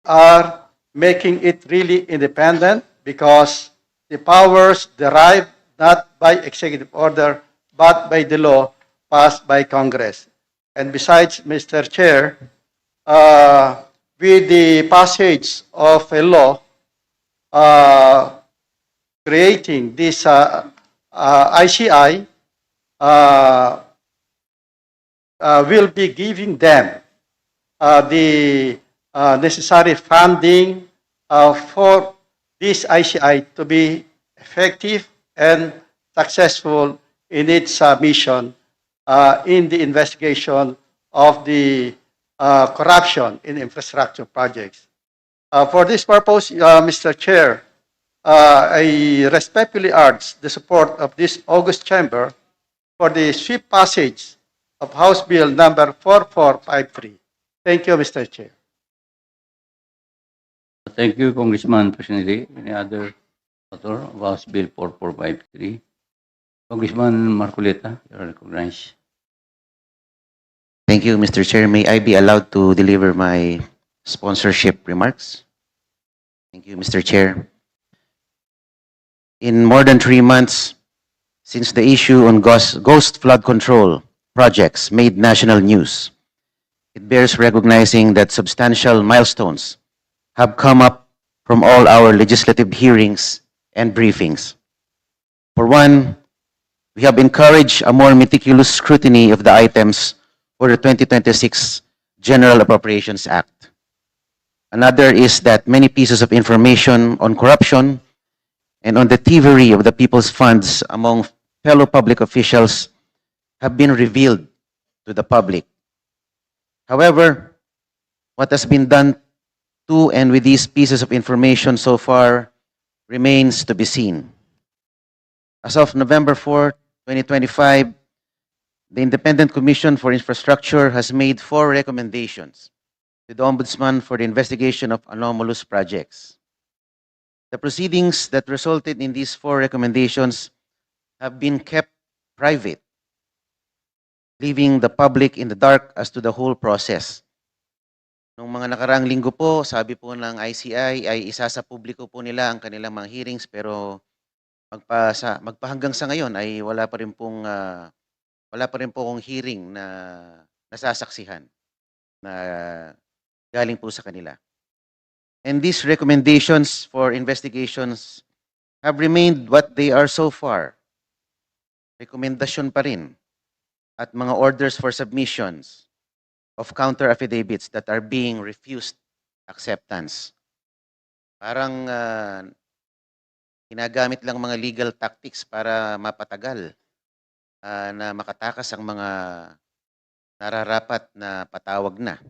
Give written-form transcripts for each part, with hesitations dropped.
are making it really independent because the powers derived not by executive order but by the law passed by Congress. And besides, Mr. Chair, uh, with the passage of a law uh, creating this ICI, uh, will be giving them the necessary funding for this ICI to be effective and successful in its mission in the investigation of the corruption in infrastructure projects. For this purpose, Mr. Chair, I respectfully urge the support of this August Chamber for the swift passage of House Bill number 4453. Thank you, Mr. Chair. Thank you, Congressman Personally. Any other author of House Bill 4453? Congressman Marcoleta, you are recognized. Thank you, Mr. Chair. May I be allowed to deliver my sponsorship remarks? Thank you, Mr. Chair. In more than 3 months since the issue on ghost flood control projects made national news, it bears recognizing that substantial milestones have come up from all our legislative hearings and briefings. For one, we have encouraged a more meticulous scrutiny of the items for the 2026 General Appropriations Act. Another is that many pieces of information on corruption and on the thievery of the people's funds among fellow public officials have been revealed to the public. However, what has been done to and with these pieces of information so far remains to be seen. As of November 4, 2025, the Independent Commission for Infrastructure has made 4 recommendations to the Ombudsman for the investigation of anomalous projects. The proceedings that resulted in these 4 recommendations have been kept private, leaving the public in the dark as to the whole process. Noong mga nakaraang linggo po, sabi po ng ICI ay isa sa publiko po nila ang kanilang mga hearings, pero magpahanggang sa ngayon ay wala pa rin pong akong hearing na nasasaksihan na galing po sa kanila. And these recommendations for investigations have remained what they are so far. Rekomendasyon pa rin at mga orders for submissions of counter affidavits that are being refused acceptance. Parang ginagamit lang mga legal tactics para mapatagal na makatakas ang mga nararapat na patawag na.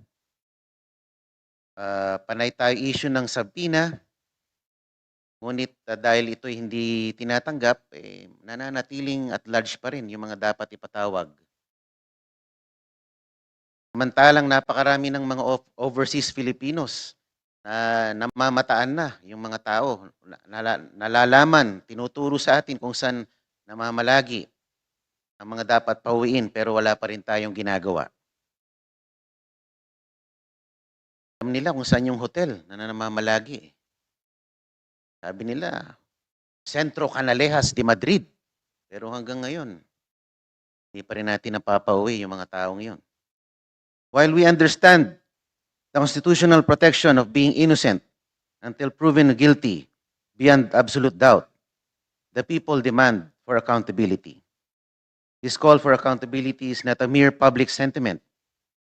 Panay tayo issue ng subpoena, ngunit dahil ito hindi tinatanggap, nananatiling at large pa rin yung mga dapat ipatawag. Samantalang napakarami ng mga overseas Filipinos na namamataan na yung mga tao, nalalaman, tinuturo sa atin kung saan namamalagi ang mga dapat pauwiin pero wala pa rin tayong ginagawa. Alam nila kung saan yung hotel na namamalagi. Sabi nila, Centro Canalejas de Madrid. Pero hanggang ngayon, hindi pa rin natin napapauwi yung mga taong yun. While we understand the constitutional protection of being innocent until proven guilty beyond absolute doubt, the people demand for accountability. This call for accountability is not a mere public sentiment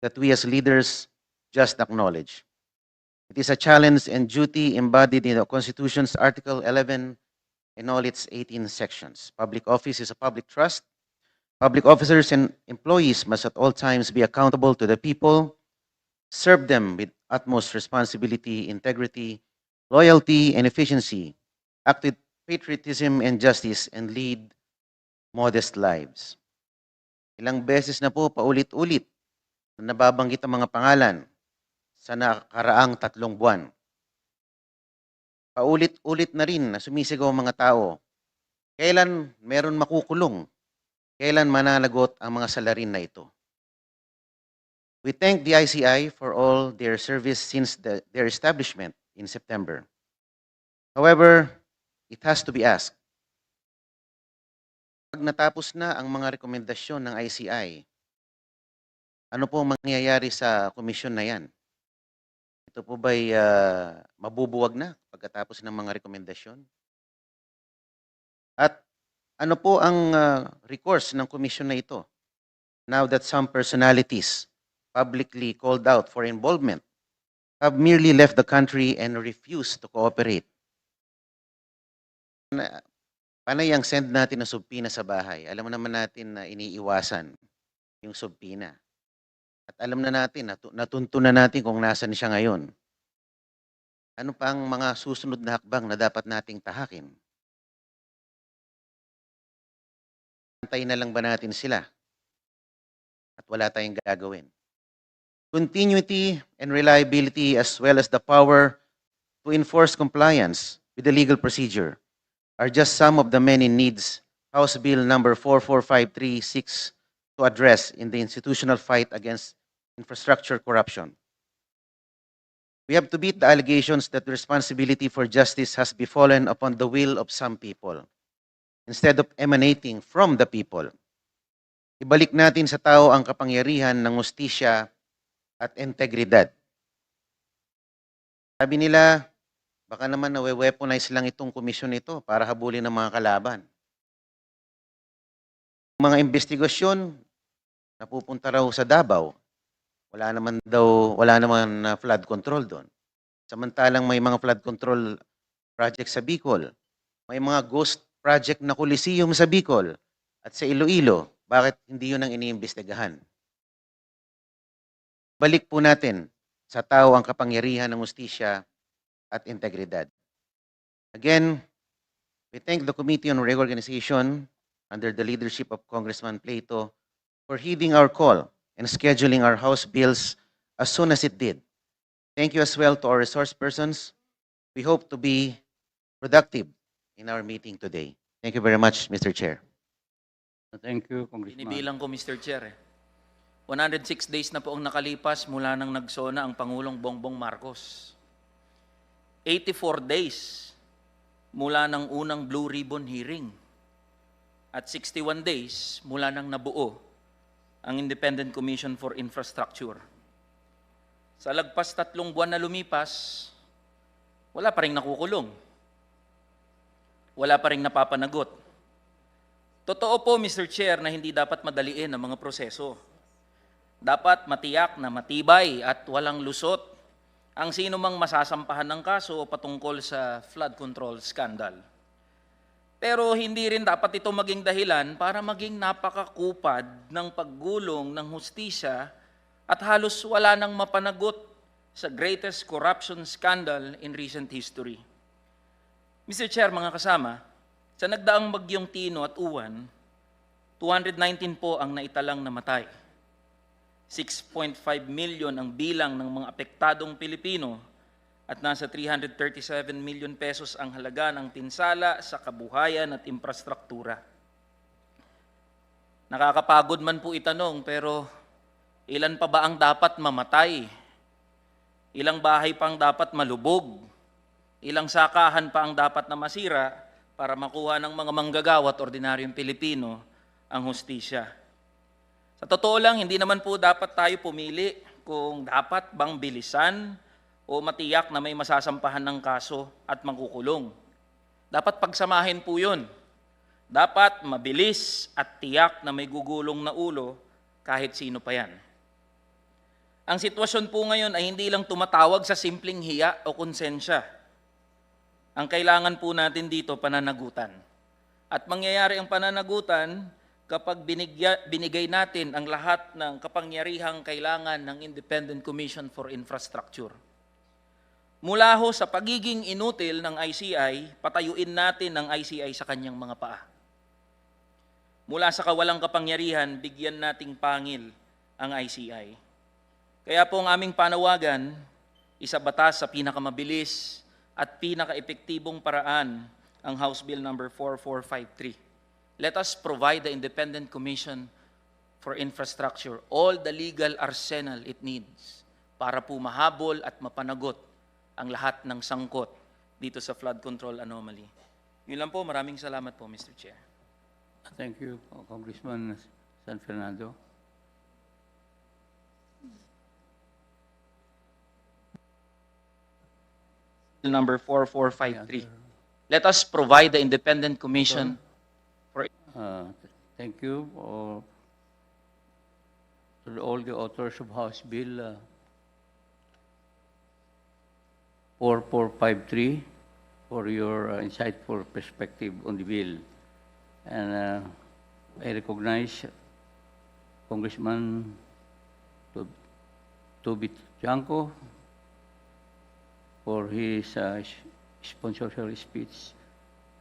that we as leaders just acknowledge. It is a challenge and duty embodied in the Constitution's Article 11 in all its 18 sections. Public office is a public trust. Public officers and employees must at all times be accountable to the people, serve them with utmost responsibility, integrity, loyalty, and efficiency, act with patriotism and justice, and lead modest lives. Ilang beses na po paulit-ulit na nababanggit ang mga pangalan sa nakaraang 3 buwan. Paulit-ulit na rin na sumisigaw ang mga tao, kailan meron makukulong? Kailan mananagot ang mga salarin na ito? We thank the ICI for all all their service since their establishment in September. However, it has to be asked, pag natapos na ang mga rekomendasyon ng ICI, ano po ang mangyayari sa komisyon na yan? Ito po ba'y mabubuwag na pagkatapos ng mga rekomendasyon? At ano po ang recourse ng komisyon na ito now that some personalities publicly called out for involvement have merely left the country and refused to cooperate? Panay ang send natin ng subpina sa bahay. Alam mo naman natin na iniiwasan yung subpina. At alam na natin, natunto na natin kung nasan siya ngayon. Ano pa ang mga susunod na hakbang na dapat nating tahakin? Antayin na lang ba natin sila? At wala tayong gagawin. Continuity and reliability as well as the power to enforce compliance with the legal procedure are just some of the many needs House Bill number 4453 seeks to address in the institutional fight against infrastructure corruption. We have to beat the allegations that the responsibility for justice has befallen upon the will of some people instead of emanating from the people. Ibalik natin sa tao ang kapangyarihan ng hustisya at integridad. Sabi nila, baka naman nawe-weaponize lang itong komisyon ito para habulin ng mga kalaban. Mga investigasyon napupunta raw sa Davao. Wala naman flood control doon. Samantalang may mga flood control project sa Bicol. May mga ghost project na Coliseum sa Bicol at sa Iloilo. Bakit hindi yun ang iniimbestigahan? Balik po natin sa tao ang kapangyarihan ng hustisya at integridad. Again, we thank the Committee on Reorganization under the leadership of Congressman Plato for heeding our call and scheduling our House bills as soon as it did. Thank you as well to our resource persons. We hope to be productive in our meeting today. Thank you very much, Mr. Chair. Thank you, Congressman. Binibilang ko, Mr. Chair. 106 days na po ang nakalipas mula nang nagsona ang Pangulong Bongbong Marcos. 84 days mula ng unang Blue Ribbon hearing. At 61 days mula nang nabuo ang Independent Commission for Infrastructure. Sa lagpas 3 buwan na lumipas, wala pa rin nakukulong. Wala pa rin napapanagot. Totoo po, Mr. Chair, na hindi dapat madaliin ang mga proseso. Dapat matiyak na matibay at walang lusot ang sino mang masasampahan ng kaso patungkol sa flood control scandal. Pero hindi rin dapat ito maging dahilan para maging napakakupad ng paggulong ng hustisya at halos wala nang mapanagot sa greatest corruption scandal in recent history. Mr. Chair, mga kasama, sa nagdaang bagyong Tino at Uwan, 219 po ang naitalang namatay. 6.5 million ang bilang ng mga apektadong Pilipino at nasa 337 million pesos ang halaga ng pinsala sa kabuhayan at infrastruktura. Nakakapagod man po itanong, pero ilan pa ba ang dapat mamatay? Ilang bahay pang dapat malubog? Ilang sakahan pa ang dapat na masira para makuha ng mga manggagawa at ordinaryong Pilipino ang hustisya? Sa totoo lang, hindi naman po dapat tayo pumili kung dapat bang bilisan o matiyak na may masasampahan ng kaso at makukulong. Dapat pagsamahin po yun. Dapat mabilis at tiyak na may gugulong na ulo kahit sino pa yan. Ang sitwasyon po ngayon ay hindi lang tumatawag sa simpleng hiya o konsensya. Ang kailangan po natin dito, pananagutan. At mangyayari ang pananagutan kapag binigay natin ang lahat ng kapangyarihang kailangan ng Independent Commission for Infrastructure. Mula ho sa pagiging inutil ng ICI, patayuin natin ang ICI sa kanyang mga paa. Mula sa kawalang kapangyarihan, bigyan nating pangil ang ICI. Kaya po ang aming panawagan, isabatas sa pinakamabilis at pinaka-epektibong paraan ang House Bill number 4453. Let us provide the Independent Commission for Infrastructure all the legal arsenal it needs para po mahabol at mapanagot ang lahat ng sangkot dito sa flood control anomaly. Yun lang po, maraming salamat po, Mr. Chair. Thank you, Congressman San Fernando. Number 4453. Let us provide the independent commission for Thank you to all the authors of House Bill 4453 for your insightful perspective on the bill. And I recognize Congressman Toby Janko for his sponsorial speech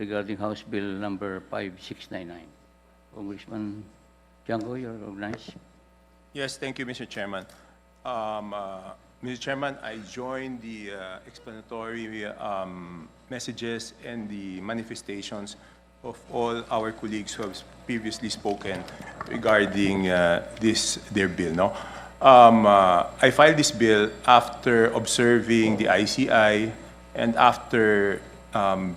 regarding House Bill number 5699. Congressman Janko, you're recognized. Yes, thank you, Mr. Chairman. Mr. Chairman, I join the explanatory messages and the manifestations of all our colleagues who have previously spoken regarding their bill. No? I filed this bill after observing the ICI and after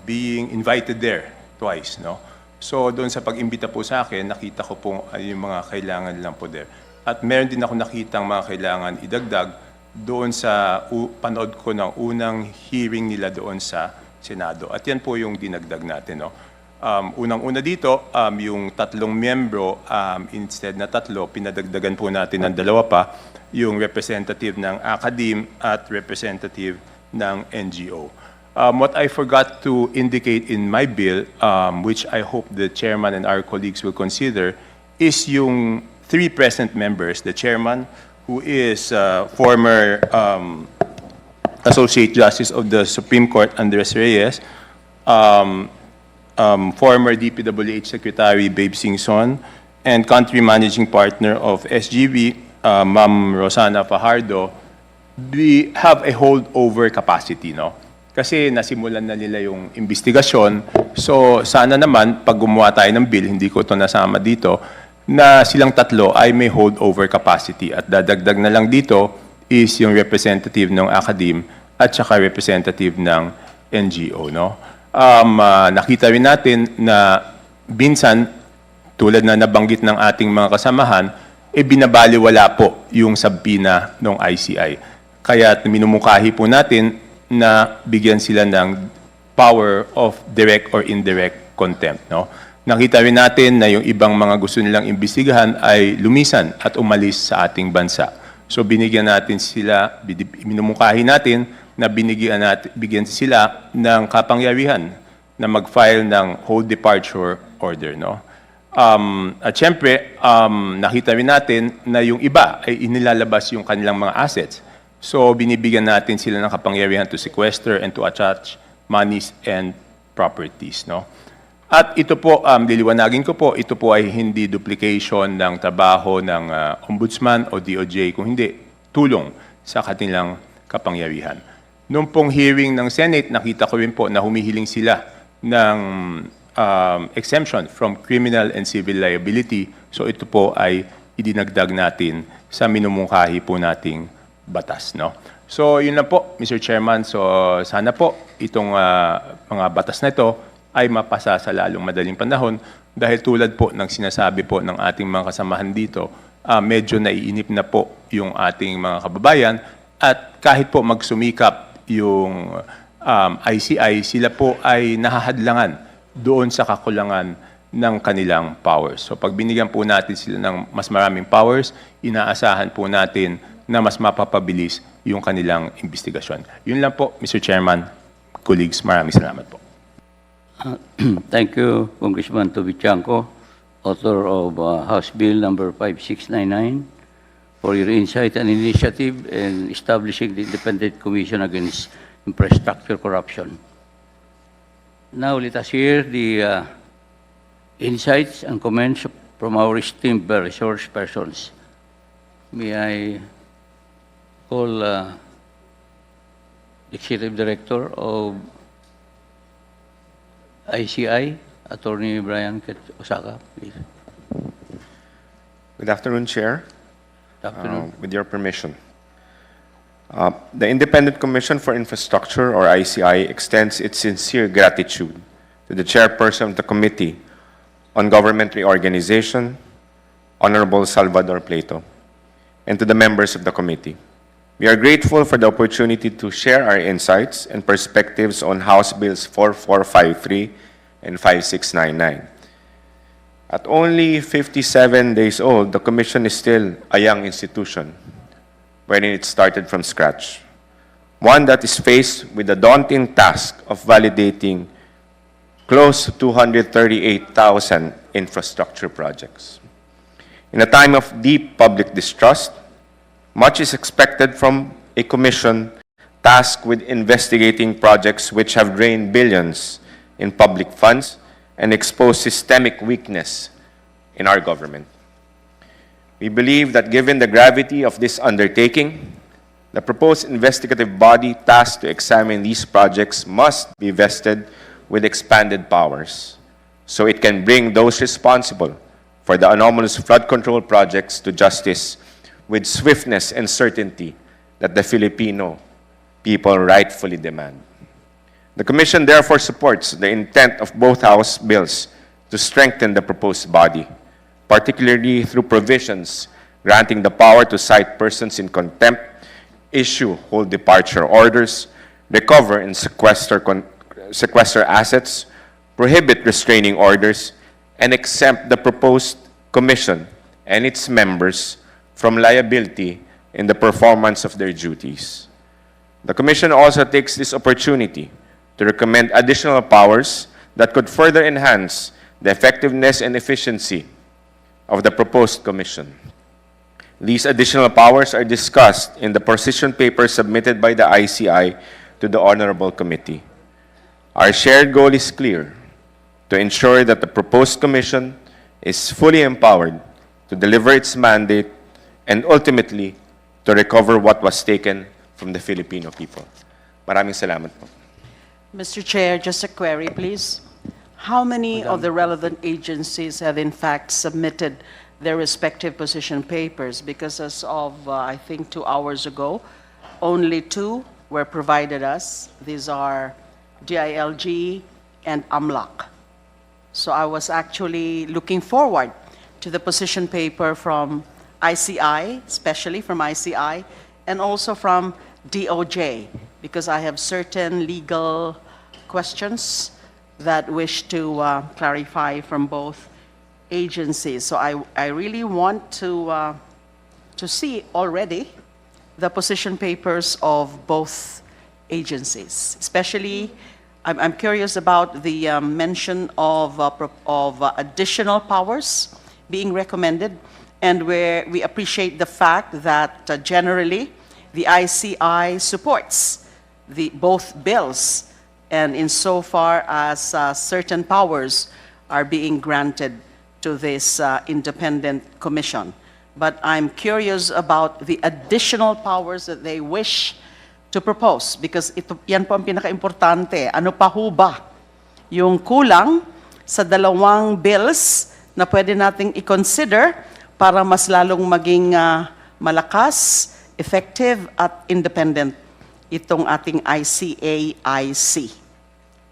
being invited there twice. No? So doon sa pag-imbita po sa akin, nakita ko po yung mga kailangan lang po there. At meron din ako nakitang mga kailangan idagdag doon sa panood ko ng unang hearing nila doon sa Senado. At yan po yung dinagdag natin. No? Unang-una dito, yung 3 miyembro, instead na 3, pinadagdagan po natin ng 2 pa, yung representative ng academe at representative ng NGO. What I forgot to indicate in my bill, which I hope the chairman and our colleagues will consider, is yung 3 present members, the chairman, who is former Associate Justice of the Supreme Court, Andres Reyes, former DPWH Secretary Babe Singson, and country managing partner of SGB, Ma'am Rosana Fajardo. We have a holdover capacity, no? Kasi nasimulan na nila yung investigasyon. So sana naman, pag gumawa tayo ng bill, hindi ko ito nasama dito, na silang 3 ay may holdover capacity. At dadagdag na lang dito is yung representative ng academe at saka representative ng NGO. No? Nakita rin natin na minsan, tulad na nabanggit ng ating mga kasamahan, binabaliwala po yung sabpina ng ICI. Kaya minumukahi po natin na bigyan sila ng power of direct or indirect contempt. No? Nakita rin natin na yung ibang mga gusto nilang imbestigahan ay lumisan at umalis sa ating bansa. So binigyan natin sila, minumukahi natin na bigyan sila ng kapangyarihan na mag-file ng hold departure order. No? At syempre, nakita rin natin na yung iba ay inilalabas yung kanilang mga assets. So binibigyan natin sila ng kapangyarihan to sequester and to attach monies and properties. No? At ito po, liliwanagin ko po, ito po ay hindi duplication ng trabaho ng Ombudsman o DOJ, kung hindi, tulong sa kanilang kapangyarihan. Noong pong hearing ng Senate, nakita ko rin po na humihiling sila ng exemption from criminal and civil liability. So ito po ay idinagdag natin sa minumungkahi po nating batas. No? So yun lang po, Mr. Chairman. So sana po itong mga batas na ito ay mapasa sa lalong madaling panahon dahil tulad po ng sinasabi po ng ating mga kasamahan dito, medyo naiinip na po yung ating mga kababayan at kahit po magsumikap yung ICI, sila po ay nahahadlangan doon sa kakulangan ng kanilang powers. So pag binigyan po natin sila ng mas maraming powers, inaasahan po natin na mas mapapabilis yung kanilang investigasyon. Yun lang po, Mr. Chairman, colleagues, maraming salamat po. Thank you, Congressman Toby Chanco, author of House Bill number 5699, for your insight and initiative in establishing the Independent Commission Against Infrastructure Corruption. Now let us hear the insights and comments from our esteemed resource persons. May I call the Executive Director of ICI, Attorney Brian Osaka, please. Good afternoon, Chair. Good afternoon. With your permission. The Independent Commission for Infrastructure, or ICI, extends its sincere gratitude to the chairperson of the Committee on Government Reorganization, Honorable Salvador Plato, and to the members of the committee. We are grateful for the opportunity to share our insights and perspectives on House Bills 4453 and 5699. At only 57 days old, the Commission is still a young institution, wherein it started from scratch. One that is faced with the daunting task of validating close to 238,000 infrastructure projects. In a time of deep public distrust, much is expected from a commission tasked with investigating projects which have drained billions in public funds and exposed systemic weakness in our government. We believe that given the gravity of this undertaking, the proposed investigative body tasked to examine these projects must be vested with expanded powers, so it can bring those responsible for the anomalous flood control projects to justice with swiftness and certainty that the Filipino people rightfully demand. The Commission therefore supports the intent of both House bills to strengthen the proposed body, particularly through provisions granting the power to cite persons in contempt, issue whole departure orders, recover and sequester assets, prohibit restraining orders, and exempt the proposed Commission and its members from liability in the performance of their duties. The Commission also takes this opportunity to recommend additional powers that could further enhance the effectiveness and efficiency of the proposed Commission. These additional powers are discussed in the position paper submitted by the ICI to the Honorable Committee. Our shared goal is clear: to ensure that the proposed Commission is fully empowered to deliver its mandate and ultimately to recover what was taken from the Filipino people. Maraming salamat po. Mr. Chair, just a query, please. How many of the relevant agencies have in fact submitted their respective position papers? Because as of, I think, 2 hours ago, only 2 were provided us. These are DILG and AMLAC. So I was actually looking forward to the position paper from ICI, especially from ICI, and also from DOJ, because I have certain legal questions that wish to clarify from both agencies. So I really want to see already the position papers of both agencies. Especially, I'm curious about the mention of additional powers being recommended, and where we appreciate the fact that generally the ICI supports both bills, and insofar as certain powers are being granted to this independent commission. But I'm curious about the additional powers that they wish to propose, because yan po ang pinaka-importante. Ano pa ho ba yung kulang sa dalawang bills na pwede nating i-consider para mas lalong maging malakas, effective at independent itong ating ICAIC.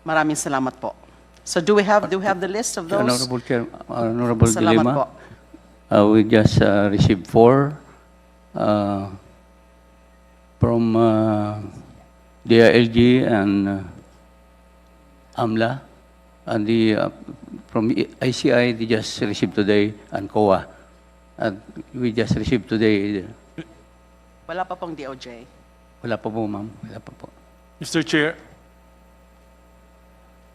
Maraming salamat po. So do we have the list of those? Honorable Chair, Honorable Salamat Dilima, po. we just received 4 from DILG and AMLA, and from ICI they just received today, and COA. And we just received today. Wala pa pong DOJ. Wala pa po, ma'am. Wala pa po. Mr. Chair,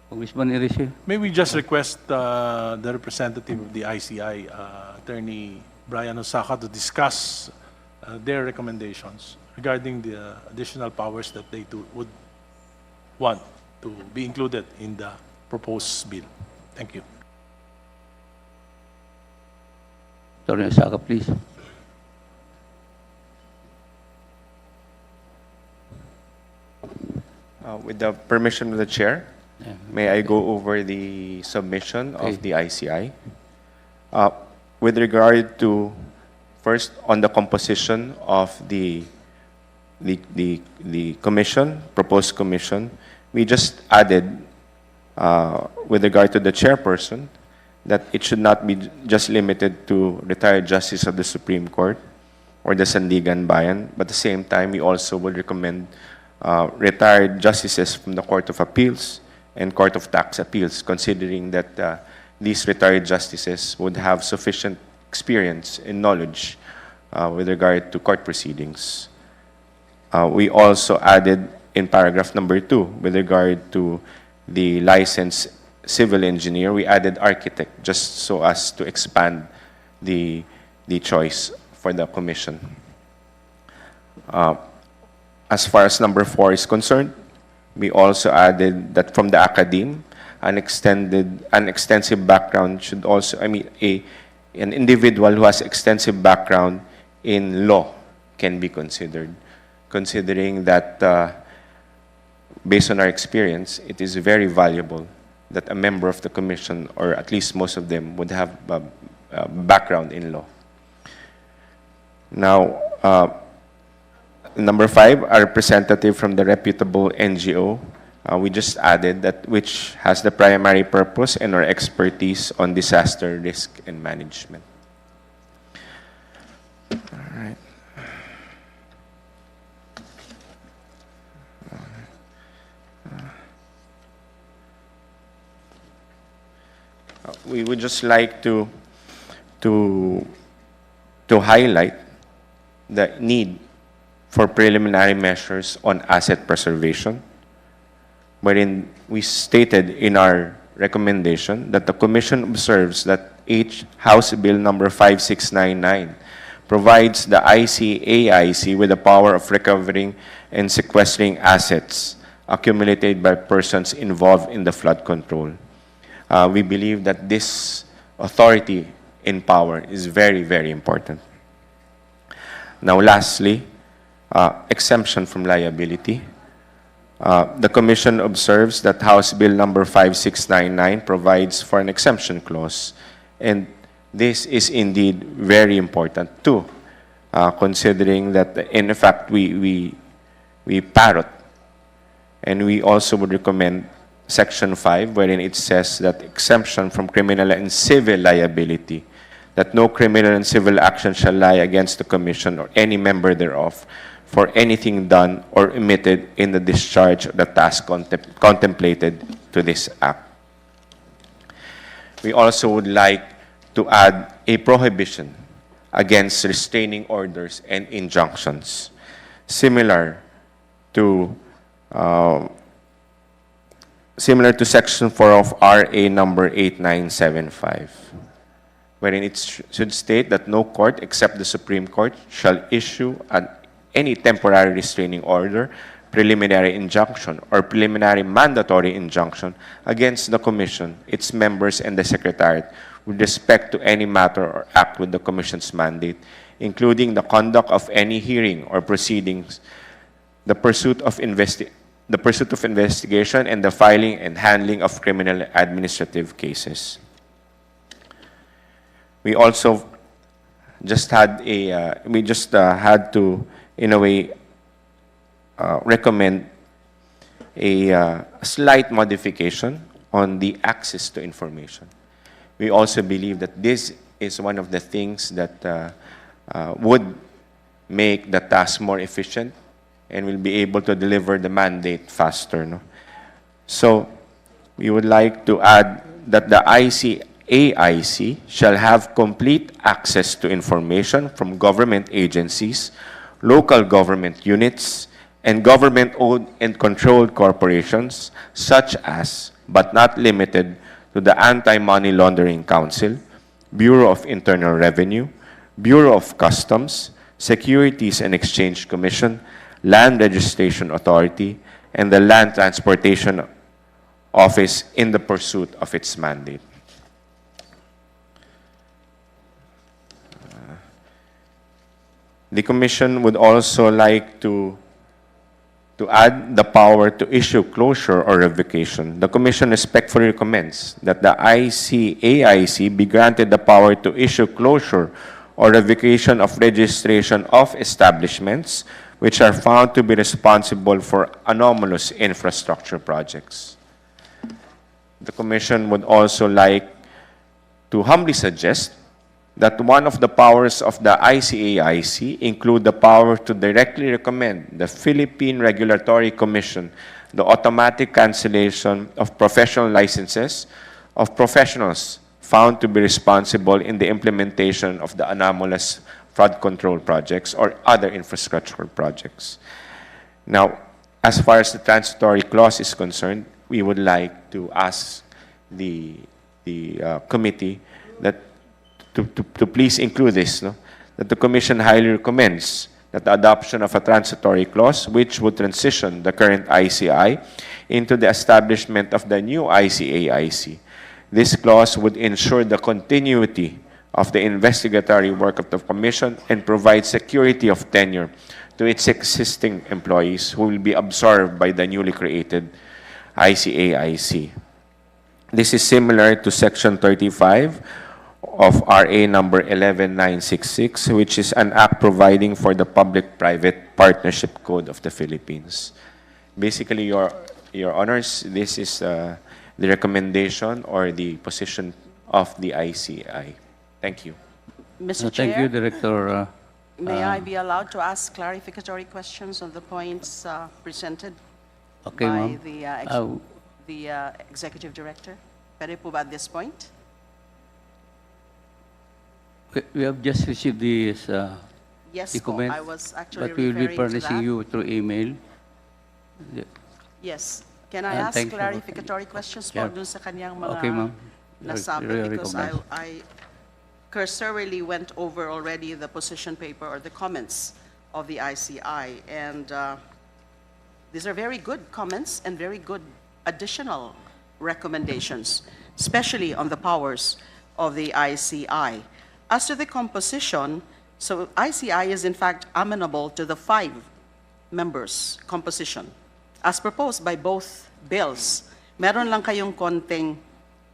Congressman i-receive. may we just request the representative of the ICI, Attorney Brian Osaka, to discuss their recommendations regarding the additional powers that they would want to be included in the proposed bill. Thank you. Attorney Osaka, please. With the permission of the Chair, Yeah. may I go over the submission Okay. of the ICI? With regard to, first, on the composition of the the commission, proposed commission, we just added, with regard to the chairperson, that it should not be just limited to retired justice of the Supreme Court or the Sandigan Bayan, but at the same time, we also would recommend retired justices from the Court of Appeals and Court of Tax Appeals, considering that these retired justices would have sufficient experience and knowledge with regard to court proceedings. We also added in paragraph number 2, with regard to the licensed civil engineer, we added architect just so as to expand the choice for the commission. As far as number 4 is concerned, we also added that from the academe, an extensive background should also, an individual who has extensive background in law can be considered, considering that based on our experience, it is very valuable that a member of the commission, or at least most of them, would have a background in law. Now, number 5, a representative from the reputable NGO. We just added that which has the primary purpose and or expertise on disaster risk and management. All right. We would just like to highlight the need for preliminary measures on asset preservation, wherein we stated in our recommendation that the Commission observes that House Bill number 5699 provides the ICAIC with the power of recovering and sequestering assets accumulated by persons involved in the flood control. We believe that this authority in power is very, very important. Now, lastly, exemption from liability. The Commission observes that House Bill number 5699 provides for an exemption clause, and this is indeed very important too, considering that in fact we parrot, and we also would recommend Section 5, wherein it says that exemption from criminal and civil liability, that no criminal and civil action shall lie against the Commission or any member thereof for anything done or omitted in the discharge of the task contemplated to this Act. We also would like to add a prohibition against restraining orders and injunctions, similar to Section 4 of RA number 8975, wherein it should state that no court except the Supreme Court shall issue any temporary restraining order, preliminary injunction, or preliminary mandatory injunction against the Commission, its members, and the Secretariat with respect to any matter or act with the Commission's mandate, including the conduct of any hearing or proceedings, the pursuit of investigation, and the filing and handling of criminal administrative cases. We also just had to, in a way, recommend a slight modification on the access to information. We also believe that this is one of the things that would make the task more efficient and will be able to deliver the mandate faster. No? So we would like to add that the ICAIC shall have complete access to information from government agencies, local government units, and government-owned and controlled corporations, such as, but not limited to, the Anti-Money Laundering Council, Bureau of Internal Revenue, Bureau of Customs, Securities and Exchange Commission, Land Registration Authority, and the Land Transportation Office in the pursuit of its mandate. The Commission would also like to add the power to issue closure or revocation. The Commission respectfully recommends that the ICAIC be granted the power to issue closure or revocation of registration of establishments, which are found to be responsible for anomalous infrastructure projects. The Commission would also like to humbly suggest that one of the powers of the ICAIC include the power to directly recommend the Philippine Regulatory Commission the automatic cancellation of professional licenses of professionals found to be responsible in the implementation of the anomalous flood control projects or other infrastructure projects. Now, as far as the transitory clause is concerned, we would like to ask the committee that to please include this, no? That the Commission highly recommends that the adoption of a transitory clause which would transition the current ICI into the establishment of the new ICAIC. This clause would ensure the continuity of the investigatory work of the Commission and provide security of tenure to its existing employees who will be absorbed by the newly created ICAIC. This is similar to Section 35 of RA number 11966, which is an act providing for the Public-Private Partnership Code of the Philippines. Basically, Your Honors, this is the recommendation or the position of the ICI. Thank you. Mr. Thank you, Chair, Director. may I be allowed to ask clarificatory questions on the points presented Okay, by ma'am. the Executive Director? Pwede po ba at this point? We have just received this, Yes the po, comment, I was actually but we will be referring to furnishing that. you through email. Yes. Can I ask thank you. clarificatory questions po Yeah. dun sa kanyang mga Okay, ma'am. nasabi? Really Because recognize. I cursorily went over already the position paper or the comments of the ICI, and these are very good comments and very good additional recommendations, especially on the powers of the ICI. As to the composition, so ICI is in fact amenable to the 5 members composition as proposed by both bills. Meron lang kayong konting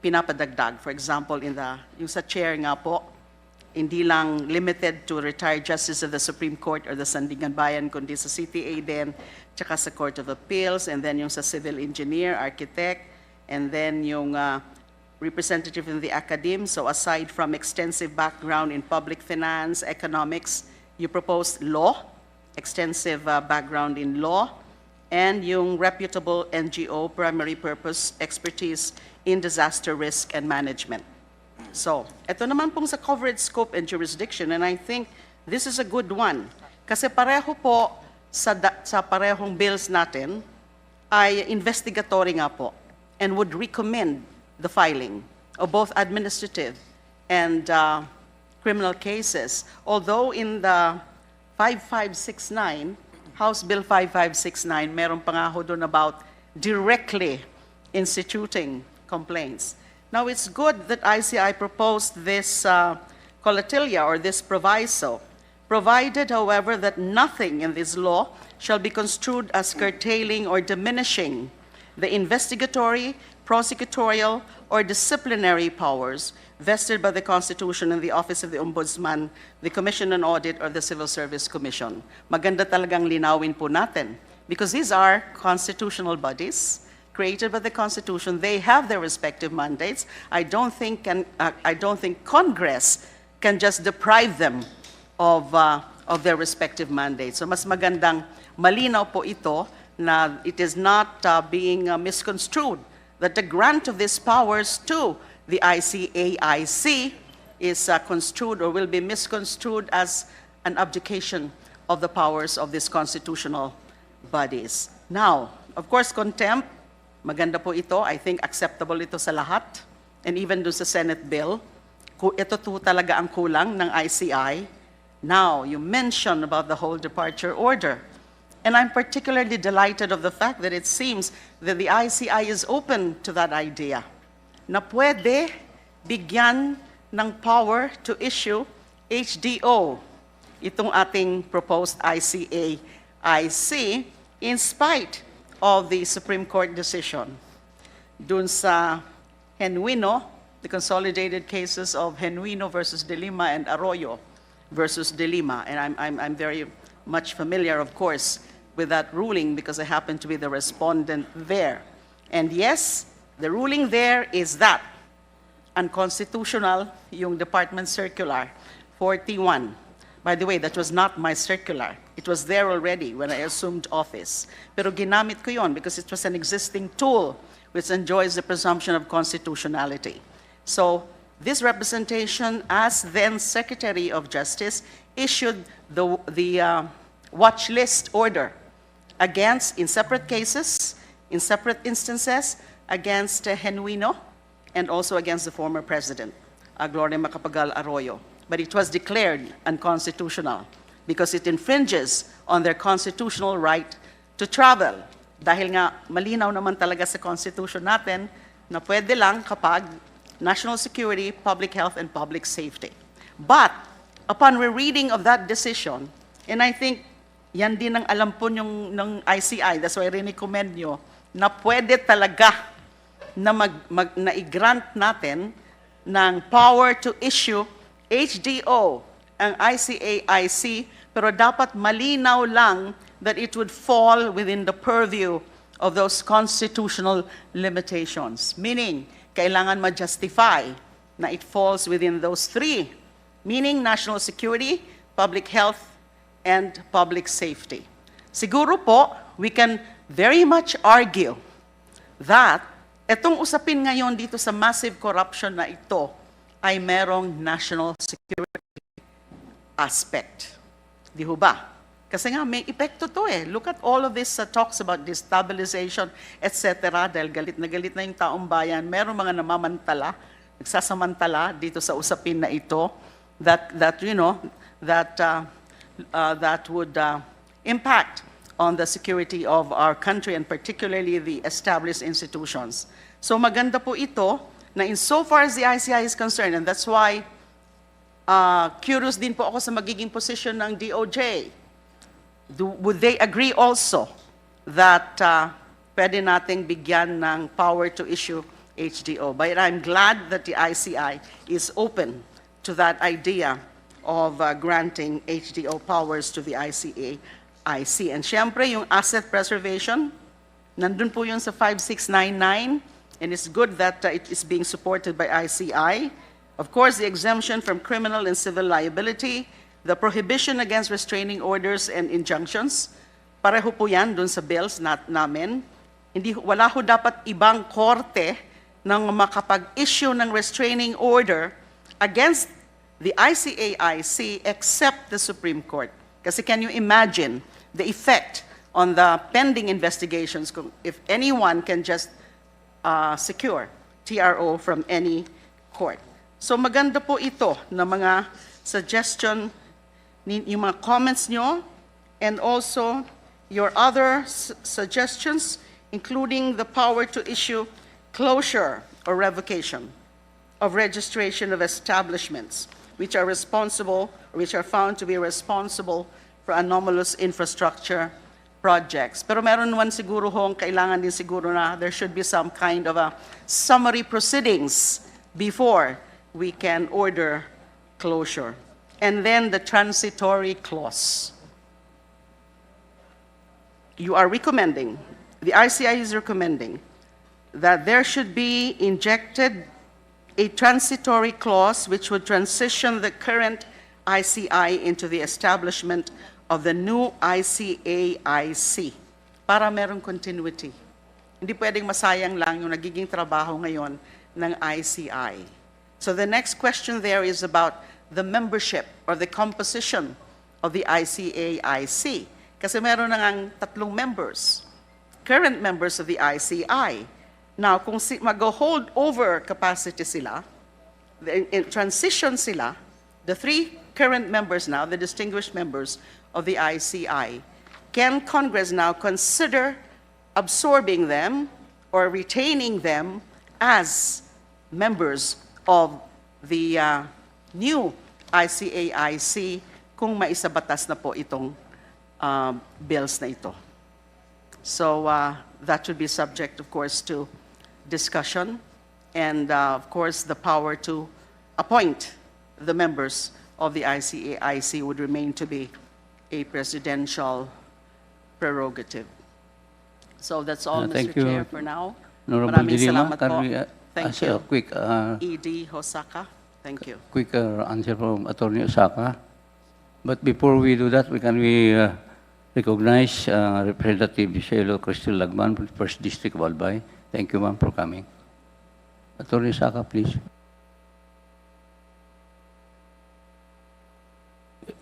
pinapadagdag. For example, yung sa chair nga po, hindi lang limited to retired justice of the Supreme Court or the Sandigan Bayan, kundi sa CTA din, tsaka sa Court of Appeals, and then yung sa civil engineer, architect, and then yung representative in the academe. So aside from extensive background in public finance, economics, you proposed law, extensive background in law, and yung reputable NGO primary purpose expertise in disaster risk and management. So, ito naman pong sa coverage scope and jurisdiction, and I think this is a good one. Kasi pareho po sa parehong bills natin ay investigatory nga po and would recommend the filing of both administrative and criminal cases. Although in the 5569, House Bill 5569, meron pa nga ho doon about directly instituting complaints. Now, it's good that ICI proposed this colatilia or this proviso, provided, however, that nothing in this law shall be construed as curtailing or diminishing the investigatory, prosecutorial, or disciplinary powers vested by the Constitution in the Office of the Ombudsman, the Commission on Audit, or the Civil Service Commission. Maganda talagang linawin po natin because these are constitutional bodies created by the Constitution. They have their respective mandates. I don't think Congress can just deprive them of their respective mandates. So mas magandang malinaw po ito na it is not being misconstrued that the grant of these powers to the ICAIC is construed or will be misconstrued as an abdication of the powers of these constitutional bodies. Now, of course, contempt, maganda po ito. I think acceptable ito sa lahat. And even do sa Senate bill, ito po talaga ang kulang ng ICI. Now, you mentioned about the whole departure order. And I'm particularly delighted of the fact that it seems that the ICI is open to that idea, na pwede bigyan ng power to issue HDO, itong ating proposed ICAIC, in spite of the Supreme Court decision. Dun sa Genuino, the consolidated cases of Genuino versus De Lima and Arroyo versus De Lima, and I'm very much familiar, of course, with that ruling because I happen to be the respondent there. And yes, the ruling there is that unconstitutional yung Department Circular 41. By the way, that was not my circular. It was there already when I assumed office. Pero ginamit ko yon because it was an existing tool which enjoys the presumption of constitutionality. So this representation, as then Secretary of Justice, issued the watch list order against, in separate cases, in separate instances, against Genuino and also against the former president, Gloria Macapagal Arroyo. But it was declared unconstitutional because it infringes on their constitutional right to travel. Dahil nga malinaw naman talaga sa Constitution natin na pwede lang kapag national security, public health, and public safety. But upon rereading of that decision, and I think yan din ang alam po ng ICI, that's why I recommend nyo, na pwede talaga na i-grant natin ng power to issue HDO ang ICAIC, pero dapat malinaw lang that it would fall within the purview of those constitutional limitations. Meaning, kailangan ma-justify na it falls within those three, meaning national security, public health, and public safety. Siguro po, we can very much argue that itong usapin ngayon dito sa massive corruption na ito ay merong national security aspect. Di ho ba? Kasi nga may epekto to eh. Look at all of this talks about destabilization, etc. Dahil galit na yung taong bayan. Merong mga namamantala, nagsasamantala dito sa usapin na ito that would impact on the security of our country and particularly the established institutions. So maganda po ito na insofar as the ICI is concerned, and that's why curious din po ako sa magiging position ng DOJ. Would they agree also that pwede nating bigyan ng power to issue HDO? But I'm glad that the ICI is open to that idea of granting HDO powers to the ICAIC. And syempre, yung asset preservation, nandun po yun sa 5699, and it's good that it is being supported by ICI. Of course, the exemption from criminal and civil liability, the prohibition against restraining orders and injunctions, pareho po yan dun sa bills namin. Wala ho dapat ibang korte nang makapag-issue ng restraining order against the ICAIC except the Supreme Court. Kasi can you imagine the effect on the pending investigations if anyone can just secure TRO from any court? So maganda po ito na mga suggestion, yung mga comments nyo, and also your other suggestions, including the power to issue closure or revocation of registration of establishments which are responsible, or which are found to be responsible for anomalous infrastructure projects. Pero meron naman siguro hong kailangan din siguro na there should be some kind of a summary proceedings before we can order closure. And then the transitory clause. You are recommending, the ICI is recommending, that there should be injected a transitory clause which would transition the current ICI into the establishment of the new ICAIC para merong continuity. Hindi pwedeng masayang lang yung nagiging trabaho ngayon ng ICI. So the next question there is about the membership or the composition of the ICAIC. Kasi meron na ngang 3 members, current members of the ICI. Now, kung mag-hold over capacity sila, in transition sila, the 3 current members now, the distinguished members of the ICI, can Congress now consider absorbing them or retaining them as members of the new ICAIC kung maisabatas na po itong bills na ito? So that should be subject, of course, to discussion, and of course, the power to appoint the members of the ICAIC would remain to be a presidential prerogative. So that's all, Thank Mr. you. Chair, for now. Honorable Maraming Dilima, salamat can po. we Thank ask a you. quick, ED Hosaka, thank you. quick answer from Attorney Osaka? But before we do that, can we recognize Representative Shelo Crystal Lagman from the 1st District of Albay? Thank you, ma'am, for coming. Attorney Osaka, please.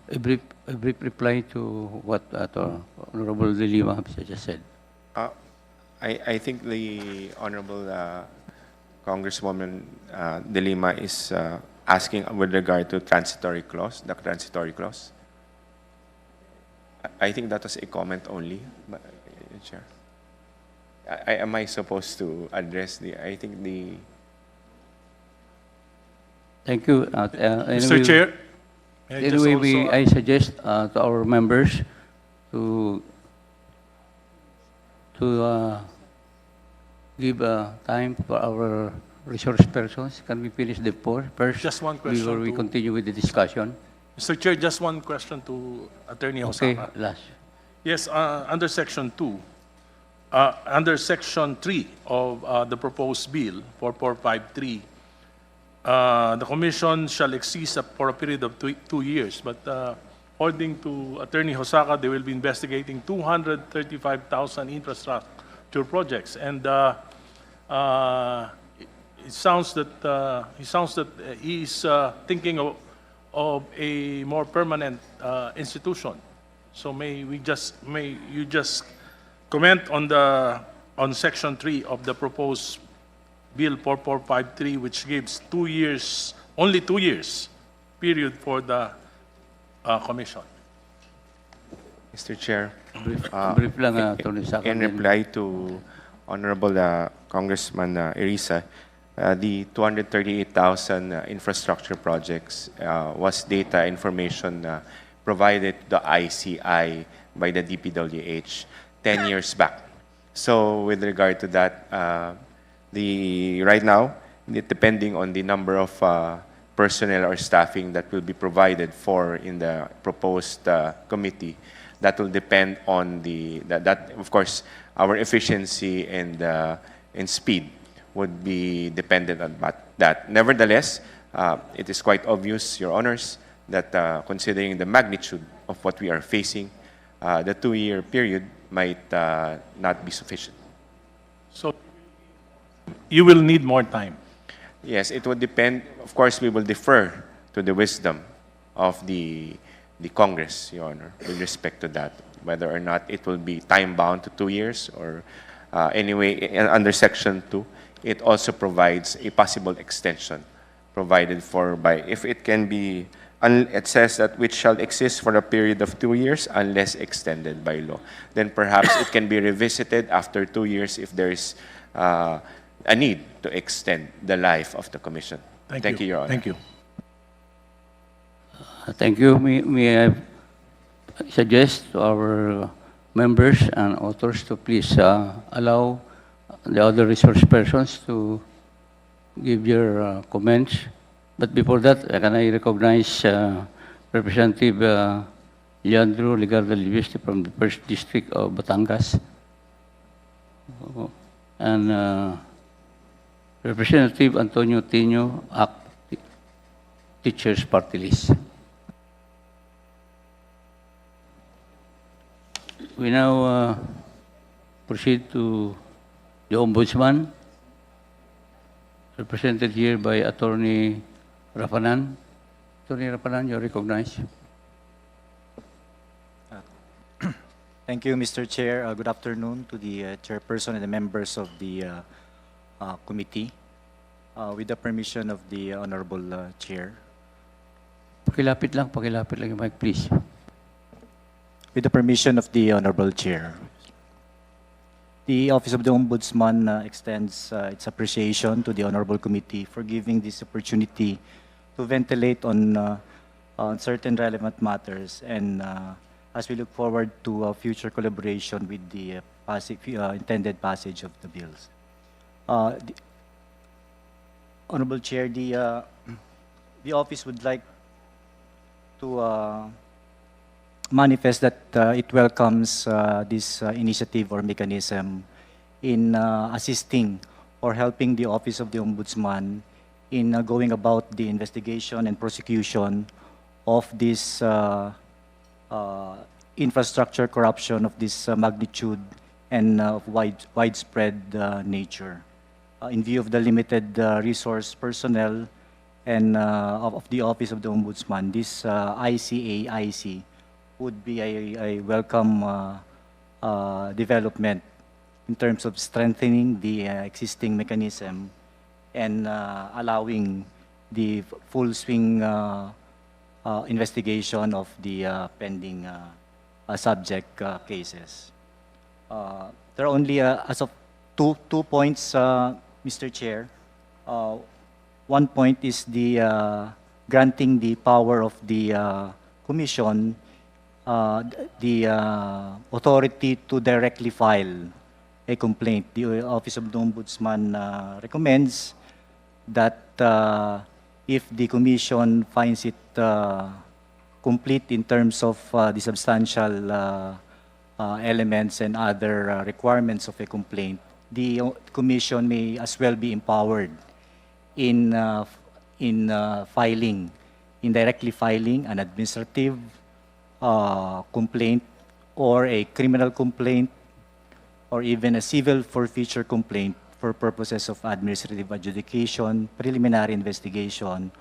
A brief reply to what Honorable De Lima has just said. I think the Honorable Congresswoman De Lima is asking with regard to transitory clause, the transitory clause. I think that was a comment only, Chair. Am I supposed to address I think the... Thank you. Mr. Chair, may I just Anyway, also- I suggest to our members to give time for our resource persons. Can we finish the first? Just one question Before we to- continue with the discussion. Mr. Chair, just one question to Attorney Okay, Hosaka. last. Yes, under Section 2, under Section 3 of the proposed bill, 4453, the Commission shall exist for a period of 2 years. But according to Attorney Hosaka, they will be investigating 235,000 infrastructure projects. And it sounds that he is thinking of a more permanent institution. So may you just comment on Section 3 of the proposed Bill 4453, which gives 2 years, only 2 years period for the commission. Mr. Chair, Brief lang, Attorney Saka. in reply to Honorable Congressman Erisa, the 238,000 infrastructure projects was data information provided to the ICI by the DPWH 10 years back. So with regard to that, right now, depending on the number of personnel or staffing that will be provided for in the proposed committee, that will depend on that of course, our efficiency and speed would be dependent on that. Nevertheless, it is quite obvious, Your Honors, that considering the magnitude of what we are facing, the 2-year period might not be sufficient. So you will need more time. Yes, it would depend. Of course, we will defer to the wisdom of the Congress, Your Honor, with respect to that, whether or not it will be time-bound to 2 years or anyway, under Section 2, it also provides a possible extension provided for by, if it can be, it says that which shall exist for a period of 2 years unless extended by law. Then perhaps it can be revisited after 2 years if there is a need to extend the life of the commission. Thank you, Your Honor. Thank you. Thank you. May I suggest to our members and authors to please allow the other resource persons to give your comments. But before that, can I recognize Representative Leandro Ligarda Liviste from the 1st District of Batangas and Representative Antonio Tino, ACT Teachers Party List. We now proceed to the Ombudsman, represented here by Attorney Rafanan. Attorney Rafanan, you're recognized. Thank you, Mr. Chair. Good afternoon to the chairperson and the members of the committee. With the permission of the Honorable Chair. Pakilapit lang yung mic, please. With the permission of the Honorable Chair. The Office of the Ombudsman extends its appreciation to the Honorable Committee for giving this opportunity to ventilate on certain relevant matters, and as we look forward to future collaboration with the intended passage of the bills. The Honorable Chair, the Office would like to manifests that it welcomes this initiative or mechanism in assisting or helping the Office of the Ombudsman in going about the investigation and prosecution of this infrastructure corruption of this magnitude and of widespread nature. In view of the limited resource personnel and of the Office of the Ombudsman, this ICA-IC would be a welcome development in terms of strengthening the existing mechanism and allowing the full swing investigation of the pending subject cases. There are only, as of two points, Mr. Chair. One point is the granting the power of the Commission the authority to directly file a complaint. The Office of the Ombudsman recommends that if the Commission finds it complete in terms of the substantial elements and other requirements of a complaint, the Commission may as well be empowered in filing, in directly filing an administrative complaint or a criminal complaint or even a civil forfeiture complaint for purposes of administrative adjudication, preliminary investigation,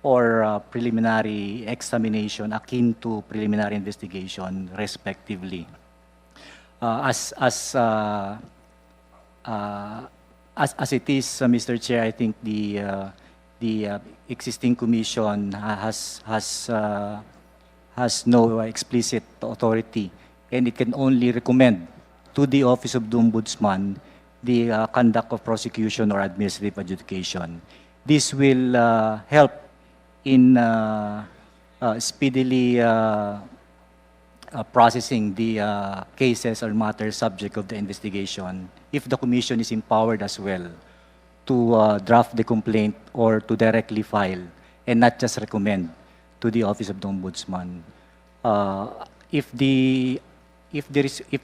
or preliminary examination akin to preliminary investigation, respectively. As it is, Mr. Chair, I think the existing commission has no explicit authority, and it can only recommend to the Office of the Ombudsman the conduct of prosecution or administrative adjudication. This will help in speedily processing the cases or matters subject of the investigation if the Commission is empowered as well to draft the complaint or to directly file and not just recommend to the Office of the Ombudsman. If the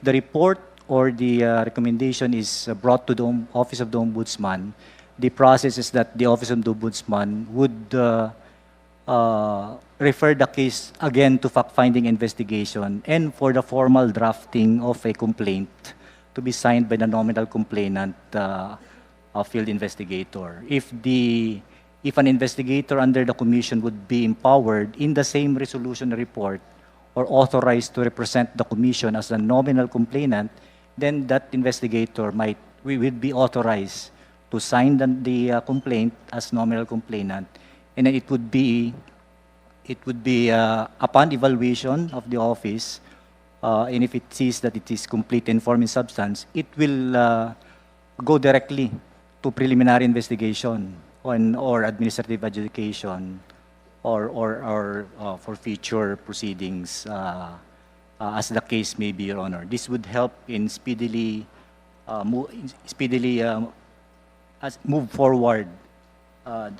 report or the recommendation is brought to the Office of the Ombudsman, the process is that the Office of the Ombudsman would refer the case again to fact-finding investigation and for the formal drafting of a complaint to be signed by the nominal complainant field investigator. If an investigator under the commission would be empowered in the same resolution report or authorized to represent the commission as a nominal complainant, then that investigator would be authorized to sign the complaint as nominal complainant, and then it would be upon evaluation of the office, and if it sees that it is complete in form and substance, it will go directly to preliminary investigation or administrative adjudication or for future proceedings as the case may be, Your Honor. This would help in speedily move forward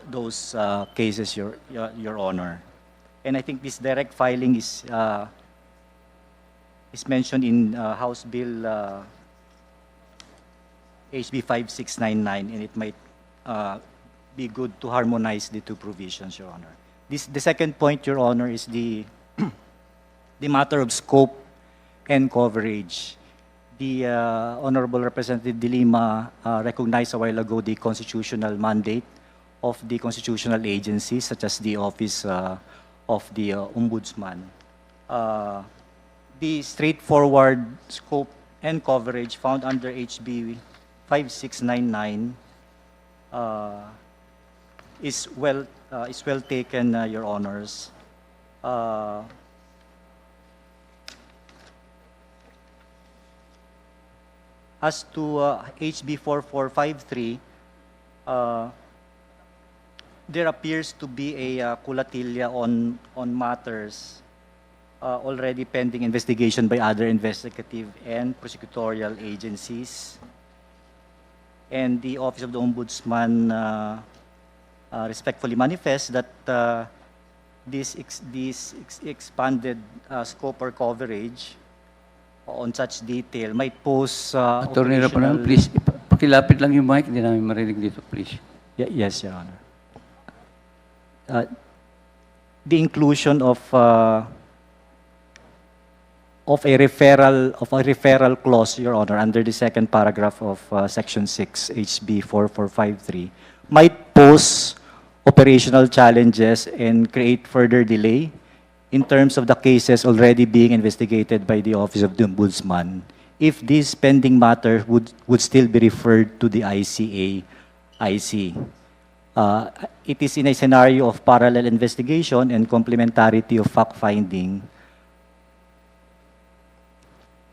those cases, Your Honor. And I think this direct filing is mentioned in House Bill HB 5699, and it might be good to harmonize the two provisions, Your Honor. The second point, Your Honor, is the matter of scope and coverage. The Honorable Representative De Lima recognized a while ago the constitutional mandate of the constitutional agencies, such as the Office of the Ombudsman. The straightforward scope and coverage found under HB 5699 is well taken, Your Honors. As to HB 4453, there appears to be a kulatilla on matters already pending investigation by other investigative and prosecutorial agencies. And the Office of the Ombudsman respectfully manifests that this expanded scope or coverage on such detail might pose Attorney Rapanan, please, pakilapit lang yung mic, hindi namin marinig dito, please. Yes, Your Honor. The inclusion of a referral clause, Your Honor, under the second paragraph of Section 6 HB 4453 might pose operational challenges and create further delay in terms of the cases already being investigated by the Office of the Ombudsman if this pending matter would still be referred to the ICA-IC. It is in a scenario of parallel investigation and complementarity of fact-finding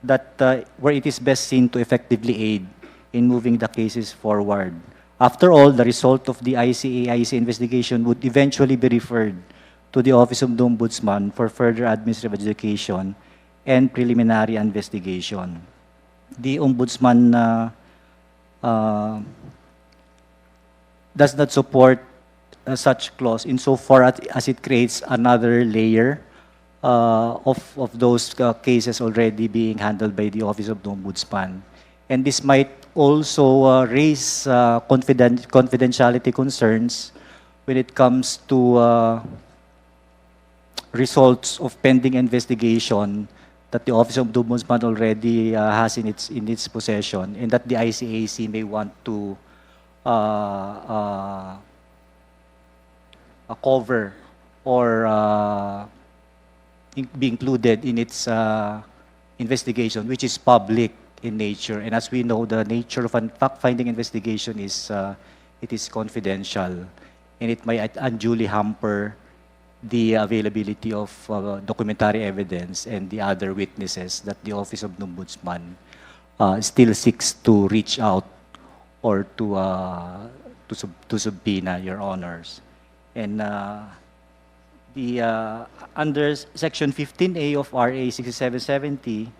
that where it is best seen to effectively aid in moving the cases forward. After all, the result of the ICA-IC investigation would eventually be referred to the Office of the Ombudsman for further administrative adjudication and preliminary investigation. The Ombudsman does not support such clause insofar as it creates another layer of those cases already being handled by the Office of the Ombudsman. And this might also raise confidentiality concerns when it comes to results of pending investigation that the Office of the Ombudsman already has in its possession, and that the ICAC may want to cover or be included in its investigation, which is public in nature. And as we know, the nature of a fact-finding investigation is it is confidential, and it might unduly hamper the availability of documentary evidence and the other witnesses that the Office of the Ombudsman still seeks to reach out or to subpoena, Your Honors. And under Section 15A of RA 6770,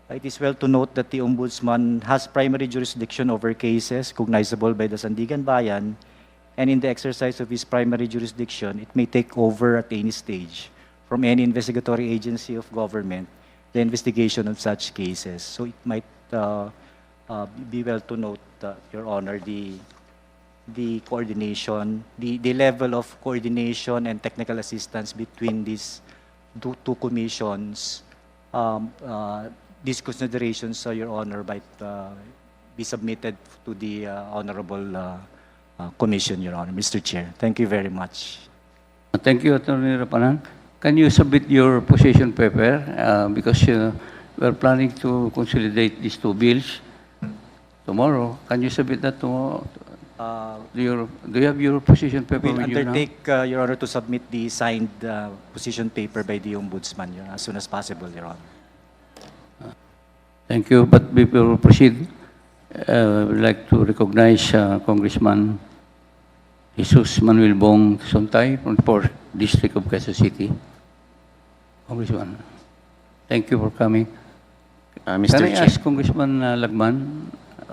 it is well to note that the Ombudsman has primary jurisdiction over cases cognizable by the Sandigan Bayan, and in the exercise of his primary jurisdiction, it may take over at any stage from any investigatory agency of government the investigation of such cases. So it might be well to note, Your Honor, the coordination, the level of coordination and technical assistance between these two commissions. These considerations, Your Honor, might be submitted to the Honorable Commission, Your Honor. Mr. Chair, thank you very much. Thank you, Attorney Rapanan. Can you submit your position paper? Because we are planning to consolidate these two bills tomorrow. Can you submit that tomorrow? Do you have your position paper We'll with you now? undertake, Your Honor, to submit the signed position paper by the Ombudsman, Your Honor, as soon as possible, Your Honor. Thank you. But before we proceed, I would like to recognize Congressman Jesus Manuel Bong Sontay from the 4th District of Quezon City. Congressman, thank you for coming. Mr. Can I Chair. ask Congressman Lagman,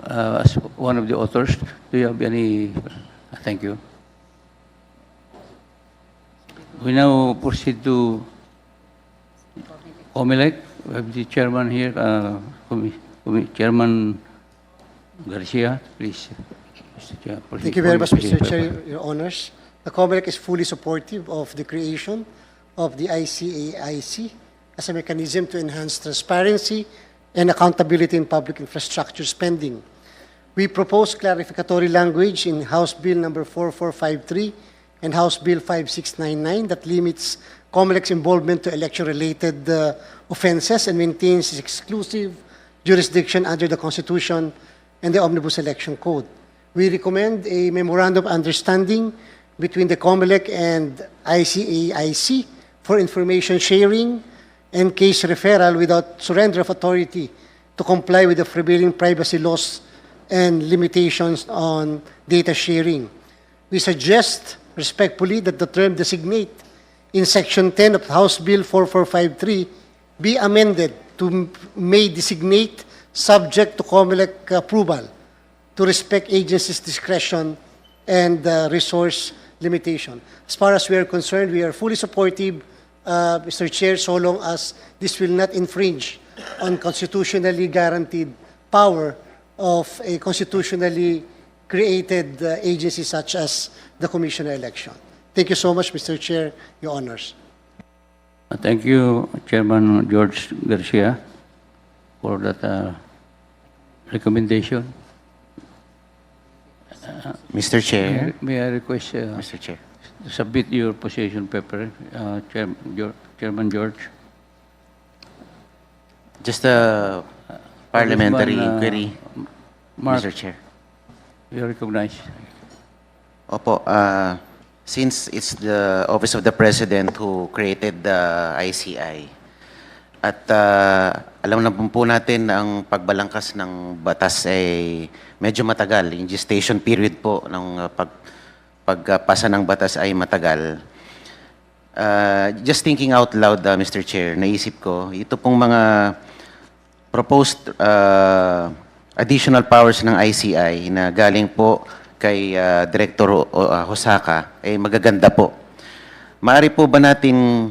as one of the authors, do you have any? Thank you. We now proceed to COMELEC. We have the chairman here, Chairman Garcia, please. Mr. Chair, Thank you very much, proceed. Mr. Chair, Your Honors. The COMELEC is fully supportive of the creation of the ICA-IC as a mechanism to enhance transparency and accountability in public infrastructure spending. We propose clarificatory language in House Bill number 4453 and House Bill 5699 that limits COMELEC's involvement to election-related offenses and maintains its exclusive jurisdiction under the Constitution and the Omnibus Election Code. We recommend a memorandum of understanding between the COMELEC and ICA-IC for information sharing and case referral without surrender of authority to comply with the prevailing privacy laws and limitations on data sharing. We suggest respectfully that the term designate in Section 10 of House Bill 4453 be amended to may designate subject to COMELEC approval to respect agency's discretion and resource limitation. As far as we are concerned, we are fully supportive, Mr. Chair, so long as this will not infringe on constitutionally guaranteed power of a constitutionally created agency such as the Commissioner election. Thank you so much, Mr. Chair, Your Honors. Thank you, Chairman George Garcia, for that recommendation. Mr. Chair, May I request Mr. Chair. to submit your position paper, Chairman George? Just a parliamentary Congressman, inquiry, Mark, Mr. Chair. you recognize. Opo, since it's the Office of the President who created the ICI, at alam na po natin na ang pagbalangkas ng batas ay medyo matagal. Yung gestation period po ng pagpasa ng batas ay matagal. Just thinking out loud, Mr. Chair, naisip ko, ito pong mga proposed additional powers ng ICI na galing po kay Director Hosaka ay magaganda po. Maaari po ba natin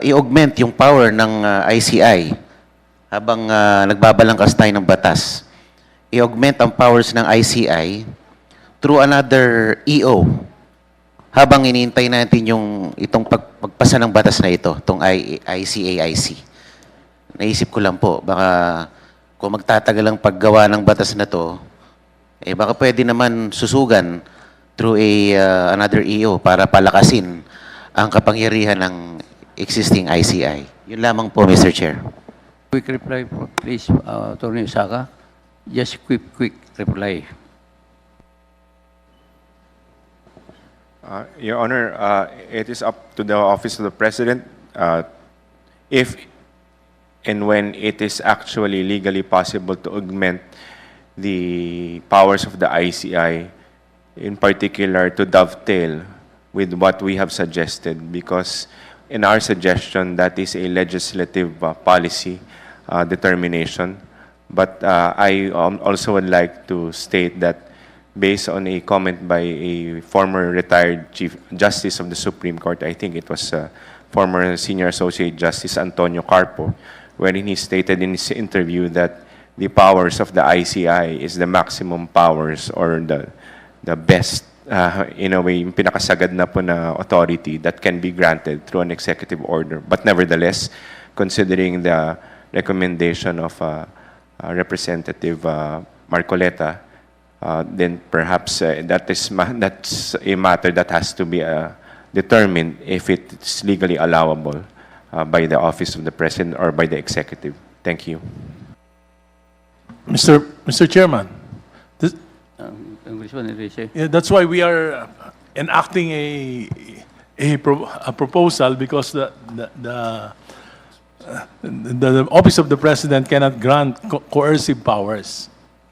i-augment yung power ng ICI habang nagbabalangkas tayo ng batas? I-augment ang powers ng ICI through another EO habang iniintay natin itong pagpasa ng batas na ito, itong ICAIC. Naisip ko lang po, baka kung magtatagal ang paggawa ng batas na to, baka pwede naman susugan through another EO para palakasin ang kapangyarihan ng existing ICI. Yun lamang po, Mr. Chair. Quick reply, please, Attorney Osaka. Just quick reply. Your Honor, it is up to the Office of the President if and when it is actually legally possible to augment the powers of the ICI, in particular to dovetail with what we have suggested, because in our suggestion, that is a legislative policy determination. But I also would like to state that based on a comment by a former retired Chief Justice of the Supreme Court, I think it was former Senior Associate Justice Antonio Carpo, wherein he stated in his interview that the powers of the ICI is the maximum powers or the best, in a way, yung pinakasagad na po na authority that can be granted through an executive order. But nevertheless, considering the recommendation of Representative Marcoleta, then perhaps that's a matter that has to be determined if it's legally allowable by the Office of the President or by the Executive. Thank you. Mr. Chairman, Congressman Enrique. yeah, that's why we are enacting a proposal, because the Office of the President cannot grant coercive powers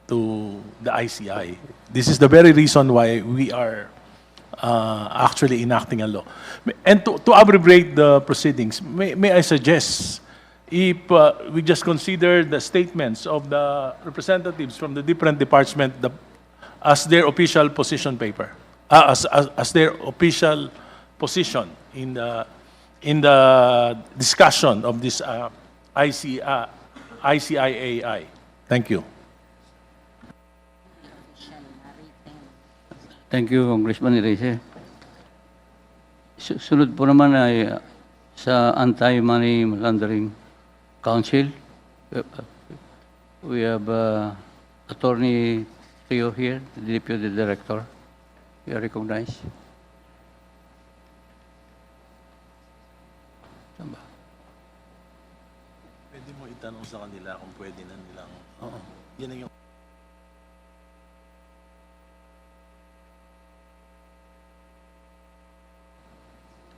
to the ICI. This is the very reason why we are actually enacting a law. And to abbreviate the proceedings, may I suggest, if we just consider the statements of the representatives from the different departments as their official position paper, as their official position in the discussion of this ICIAI. Thank you. Thank you, Congressman Enrique. Sunod po naman ay sa Anti-Money Laundering Council. We have Attorney Teo here, the Deputy Director. You are recognized. Saan ba? Pwede mo itanong sa kanila kung pwede na nilang... Oo. Yan ang yung...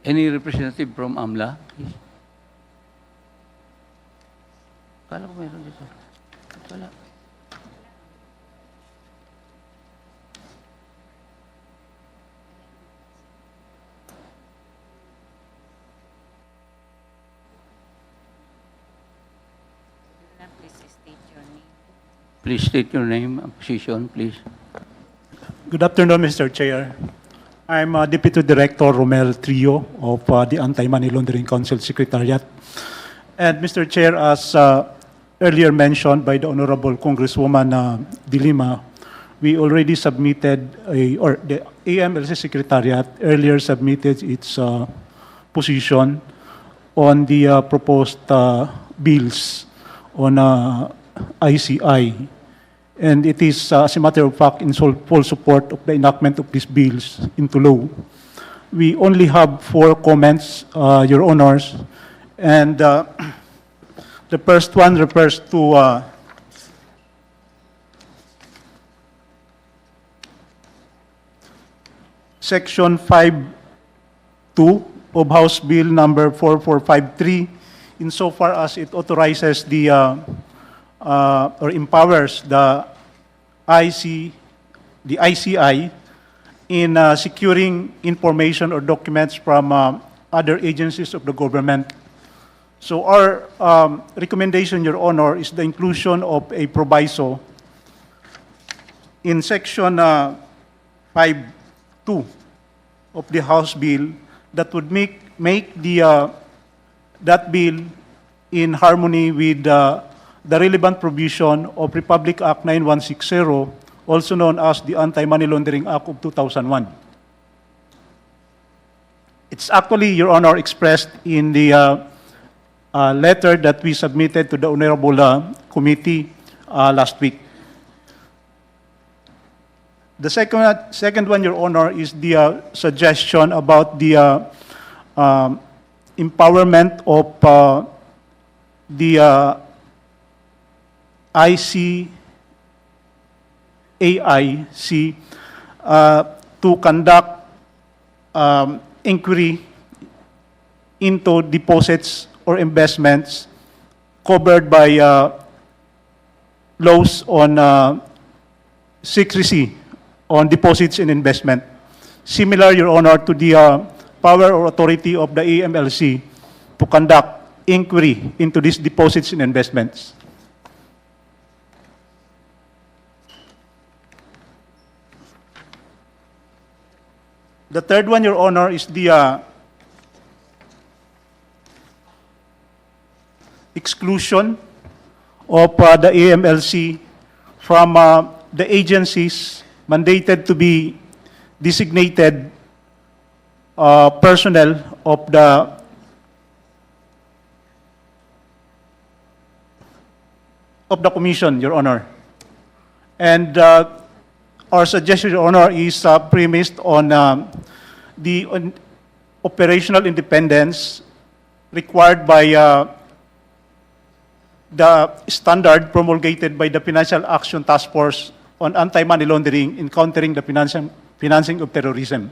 Any representative from AMLA, please? Kala ko mayroon dito. Wala. Please state your name. Please state your name and position, please. Good afternoon, Mr. Chair. I'm Deputy Director Romel Trio of the Anti-Money Laundering Council Secretariat. And Mr. Chair, as earlier mentioned by the Honorable Congresswoman De Lima, we already submitted, or the AMLC Secretariat earlier submitted its position on the proposed bills on ICI. And it is, as a matter of fact, in full support of the enactment of these bills into law. We only have 4 comments, Your Honors, and the first one refers to Section 5.2 of House Bill number 4453, insofar as it authorizes the or empowers the ICI in securing information or documents from other agencies of the government. So our recommendation, Your Honor, is the inclusion of a proviso in Section 5.2 of the House Bill that would make that bill in harmony with the relevant provision of Republic Act 9160, also known as the Anti-Money Laundering Act of 2001. It's actually, Your Honor, expressed in the letter that we submitted to the Honorable Committee last week. The second one, Your Honor, is the suggestion about the empowerment of the ICAIC to conduct inquiry into deposits or investments covered by laws on secrecy on deposits and investment. Similar, Your Honor, to the power or authority of the AMLC to conduct inquiry into these deposits and investments. The third one, Your Honor, is the exclusion of the AMLC from the agencies mandated to be designated personnel of the Commission, Your Honor. And our suggestion, Your Honor, is premised on the operational independence required by the standard promulgated by the Financial Action Task Force on Anti-Money Laundering in countering the financing of terrorism.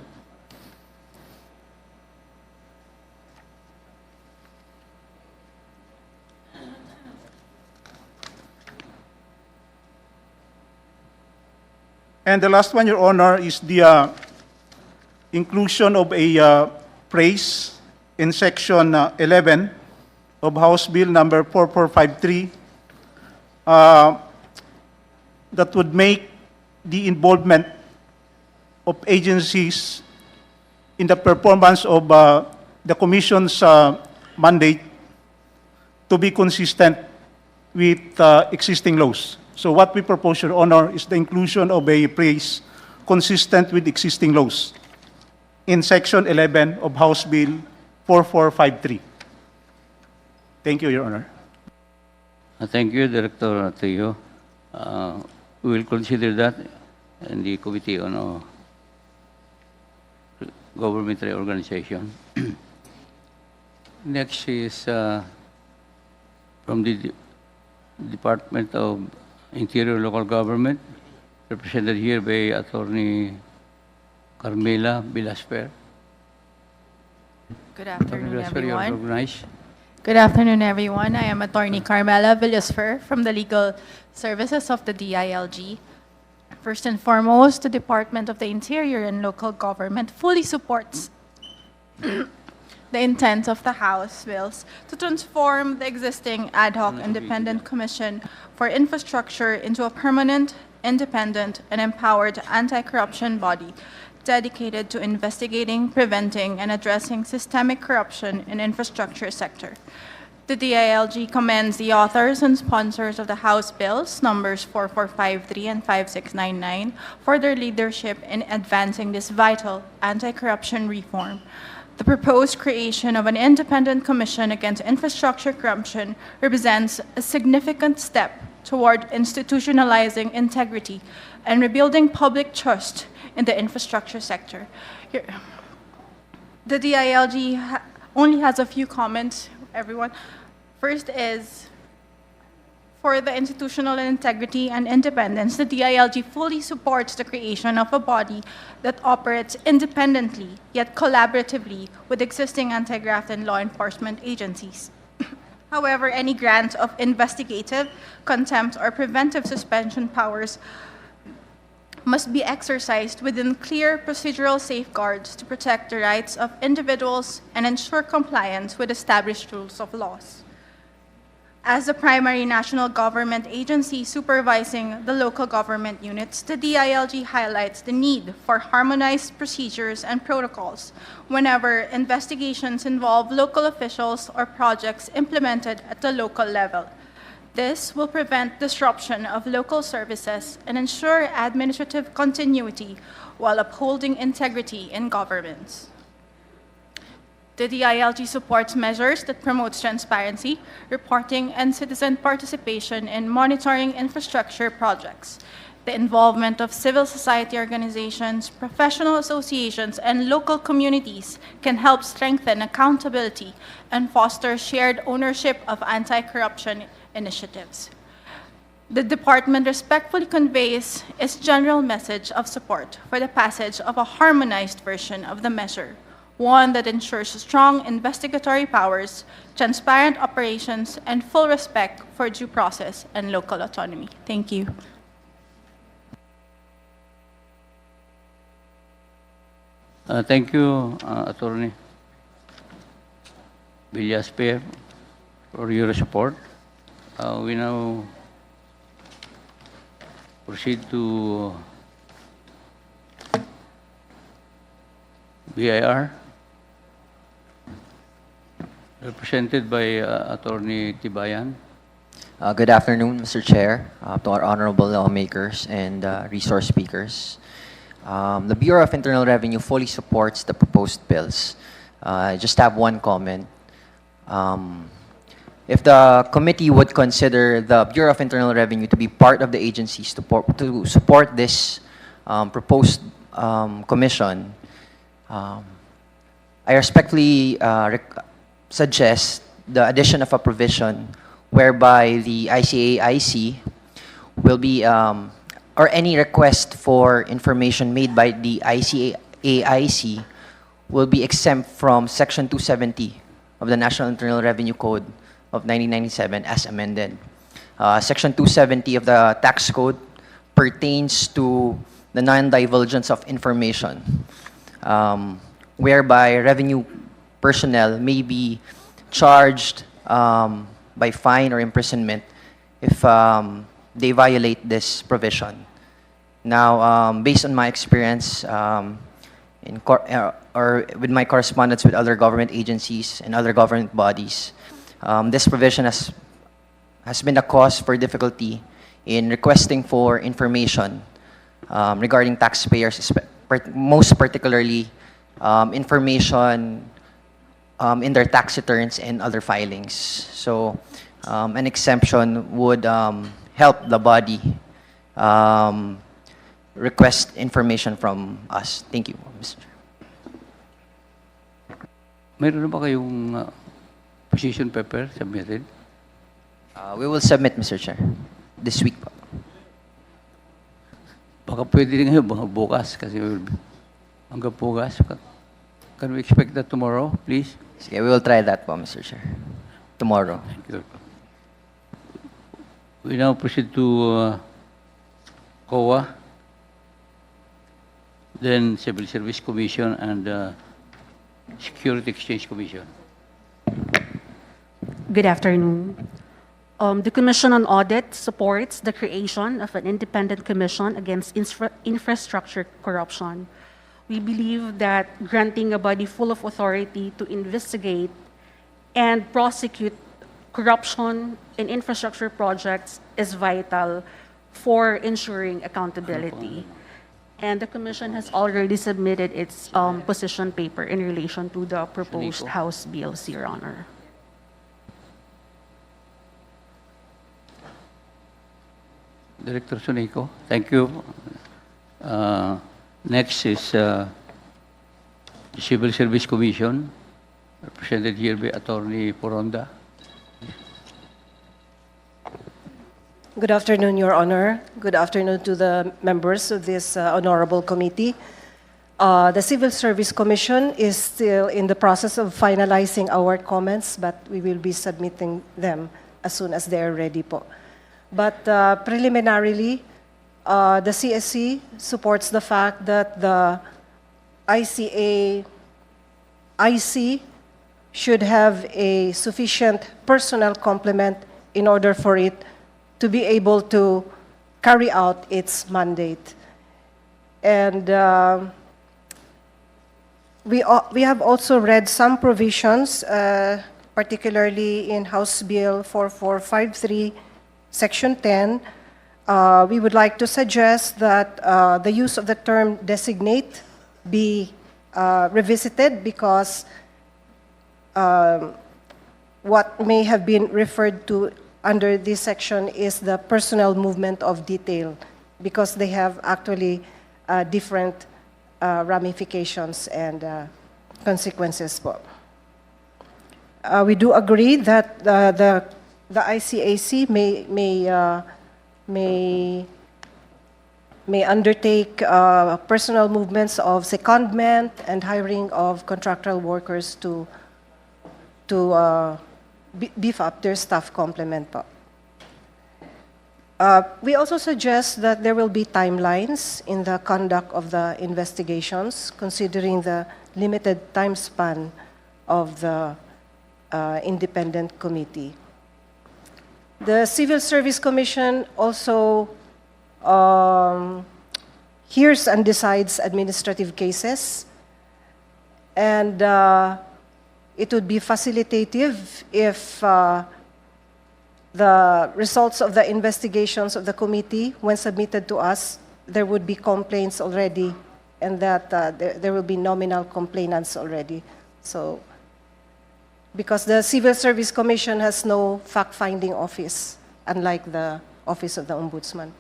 And the last one, Your Honor, is the inclusion of a phrase in Section 11 of House Bill number 4453 that would make the involvement of agencies in the performance of the Commission's mandate to be consistent with existing laws. So what we propose, Your Honor, is the inclusion of a phrase consistent with existing laws in Section 11 of House Bill 4453. Thank you, Your Honor. Thank you, Director Teo. We will consider that in the Committee on Government Reorganization. Next is from the Department of Interior Local Government, represented here by Attorney Carmela Bilasper. Good afternoon, Bilasper, you are everyone. recognized. Good afternoon, everyone. I am Attorney Carmela Villasfer from the Legal Services of the DILG. First and foremost, the Department of the Interior and Local Government fully supports the intent of the House bills to transform the existing ad hoc independent commission for infrastructure into a permanent independent, and empowered anti-corruption body dedicated to investigating, preventing, and addressing systemic corruption in infrastructure sector. The DILG commends the authors and sponsors of the House bills numbers 4453 and 5699 for their leadership in advancing this vital anti-corruption reform. The proposed creation of an independent commission against infrastructure corruption represents a significant step toward institutionalizing integrity and rebuilding public trust in the infrastructure sector. The DILG only has a few comments, everyone. First is, for the institutional integrity and independence, the DILG fully supports the creation of a body that operates independently yet collaboratively with existing anti-graft and law enforcement agencies. However, any grant of investigative, contempt, or preventive suspension powers must be exercised within clear procedural safeguards to protect the rights of individuals and ensure compliance with established rules of laws. As the primary national government agency supervising the local government units, the DILG highlights the need for harmonized procedures and protocols whenever investigations involve local officials or projects implemented at the local level. This will prevent disruption of local services and ensure administrative continuity while upholding integrity in governments. The DILG supports measures that promote transparency, reporting, and citizen participation in monitoring infrastructure projects. The involvement of civil society organizations, professional associations, and local communities can help strengthen accountability and foster shared ownership of anti-corruption initiatives. The department respectfully conveys its general message of support for the passage of a harmonized version of the measure, one that ensures strong investigatory powers, transparent operations, and full respect for due process and local autonomy. Thank you. Thank you, Attorney Villasper, for your support. We now proceed to BIR, represented by Attorney Tibayan. Good afternoon, Mr. Chair, to our honorable lawmakers and resource speakers. The Bureau of Internal Revenue fully supports the proposed bills. I just have one comment. If the committee would consider the Bureau of Internal Revenue to be part of the agencies to support this proposed commission, I respectfully suggest the addition of a provision whereby the ICAIC will be, or any request for information made by the ICAIC will be exempt from Section 270 of the National Internal Revenue Code of 1997 as amended. Section 270 of the tax code pertains to the non-divulgence of information, whereby revenue personnel may be charged by fine or imprisonment if they violate this provision. Now, based on my experience or with my correspondence with other government agencies and other government bodies, this provision has been a cause for difficulty in requesting for information regarding taxpayers, most particularly information in their tax returns and other filings. So an exemption would help the body request information from us. Thank you, Mr. Chair. Meron na ba kayong position paper submitted? We will submit, Mr. Chair, this week. Baka pwede rin ngayon, baka bukas, kasi hanggang bukas. Can we expect that tomorrow, please? Yeah, we will try that po, Mr. Chair. Tomorrow. Thank you. We now proceed to COA, then Civil Service Commission, and Security Exchange Commission. Good afternoon. The Commission on Audit supports the creation of an independent commission against infrastructure corruption. We believe that granting a body full of authority to investigate and prosecute corruption in infrastructure projects is vital for ensuring accountability. And the Commission has already submitted its position paper in relation to the proposed House bills, Your Honor. Director Sunico, thank you. Next is the Civil Service Commission, represented here by Attorney Poronda. Good afternoon, Your Honor. Good afternoon to the members of this honorable committee. The Civil Service Commission is still in the process of finalizing our comments, but we will be submitting them as soon as they are ready po. But preliminarily, the CSC supports the fact that the ICA-IC should have a sufficient personnel complement in order for it to be able to carry out its mandate. And we have also read some provisions, particularly in House Bill 4453, Section 10. We would like to suggest that the use of the term designate be revisited, because what may have been referred to under this section is the personnel movement of detail, because they have actually different ramifications and consequences. We do agree that the ICAC may undertake personal movements of secondment and hiring of contractual workers to beef up their staff complement. We also suggest that there will be timelines in the conduct of the investigations, considering the limited time span of the independent committee. The Civil Service Commission also hears and decides administrative cases, and it would be facilitative if the results of the investigations of the committee, when submitted to us, there would be complaints already, and that there will be nominal complainants already. So, because the Civil Service Commission has no fact-finding office, unlike the Office of the Ombudsman.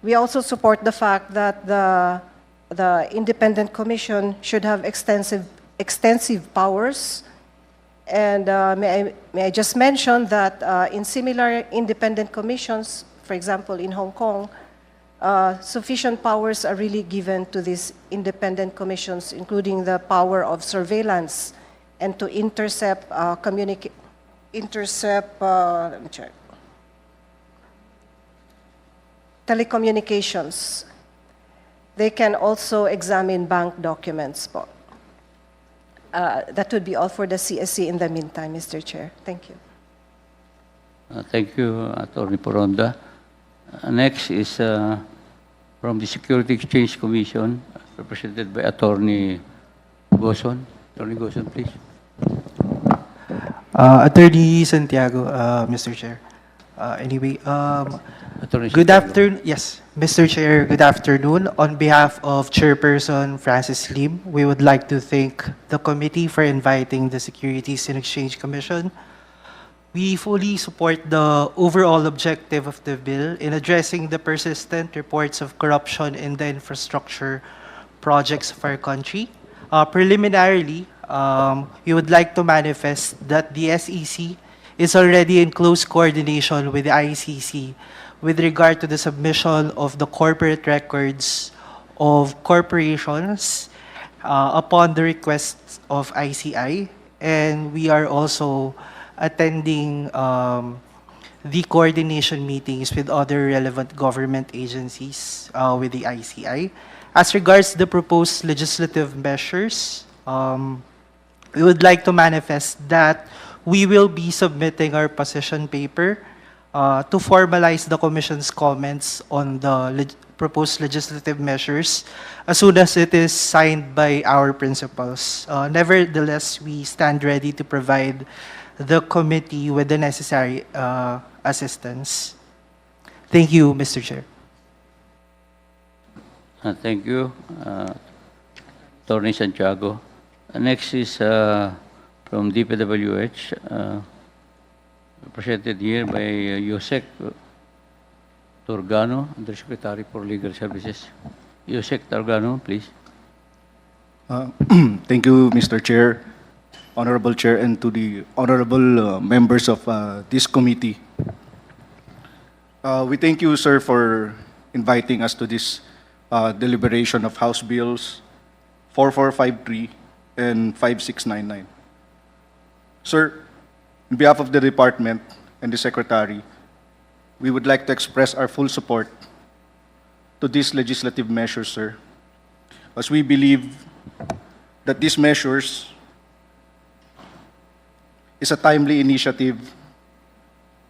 We also support the fact that the independent commission should have extensive powers. And may I just mention that in similar independent commissions, for example, in Hong Kong, sufficient powers are really given to these independent commissions, including the power of surveillance and to intercept, let me check, telecommunications. They can also examine bank documents. That would be all for the CSC in the meantime, Mr. Chair. Thank you. Thank you, Attorney Poronda. Next is from the Security Exchange Commission, represented by Attorney Goson. Attorney Goson, please. Attorney Santiago, Mr. Chair. Good afternoon. Yes, Mr. Chair, good afternoon. On behalf of Chairperson Francis Lim, we would like to thank the committee for inviting the Securities and Exchange Commission. We fully support the overall objective of the bill in addressing the persistent reports of corruption in the infrastructure projects of our country. Preliminarily, we would like to manifest that the SEC is already in close coordination with the ICC with regard to the submission of the corporate records of corporations upon the request of ICI. And we are also attending the coordination meetings with other relevant government agencies with the ICI. As regards the proposed legislative measures, we would like to manifest that we will be submitting our position paper to formalize the Commission's comments on the proposed legislative measures as soon as it is signed by our principals. Nevertheless, we stand ready to provide the committee with the necessary assistance. Thank you, Mr. Chair. Thank you, Attorney Santiago. Next is from DPWH, represented here by Yusek Torgano, Undersecretary for Legal Services. Yusek Torgano, please. Thank you, Mr. Chair, Honorable Chair, and to the honorable members of this committee. We thank you, sir, for inviting us to this deliberation of House Bills 4453 and 5699. Sir, on behalf of the department and the secretary, we would like to express our full support to these legislative measures, sir, as we believe that these measures is a timely initiative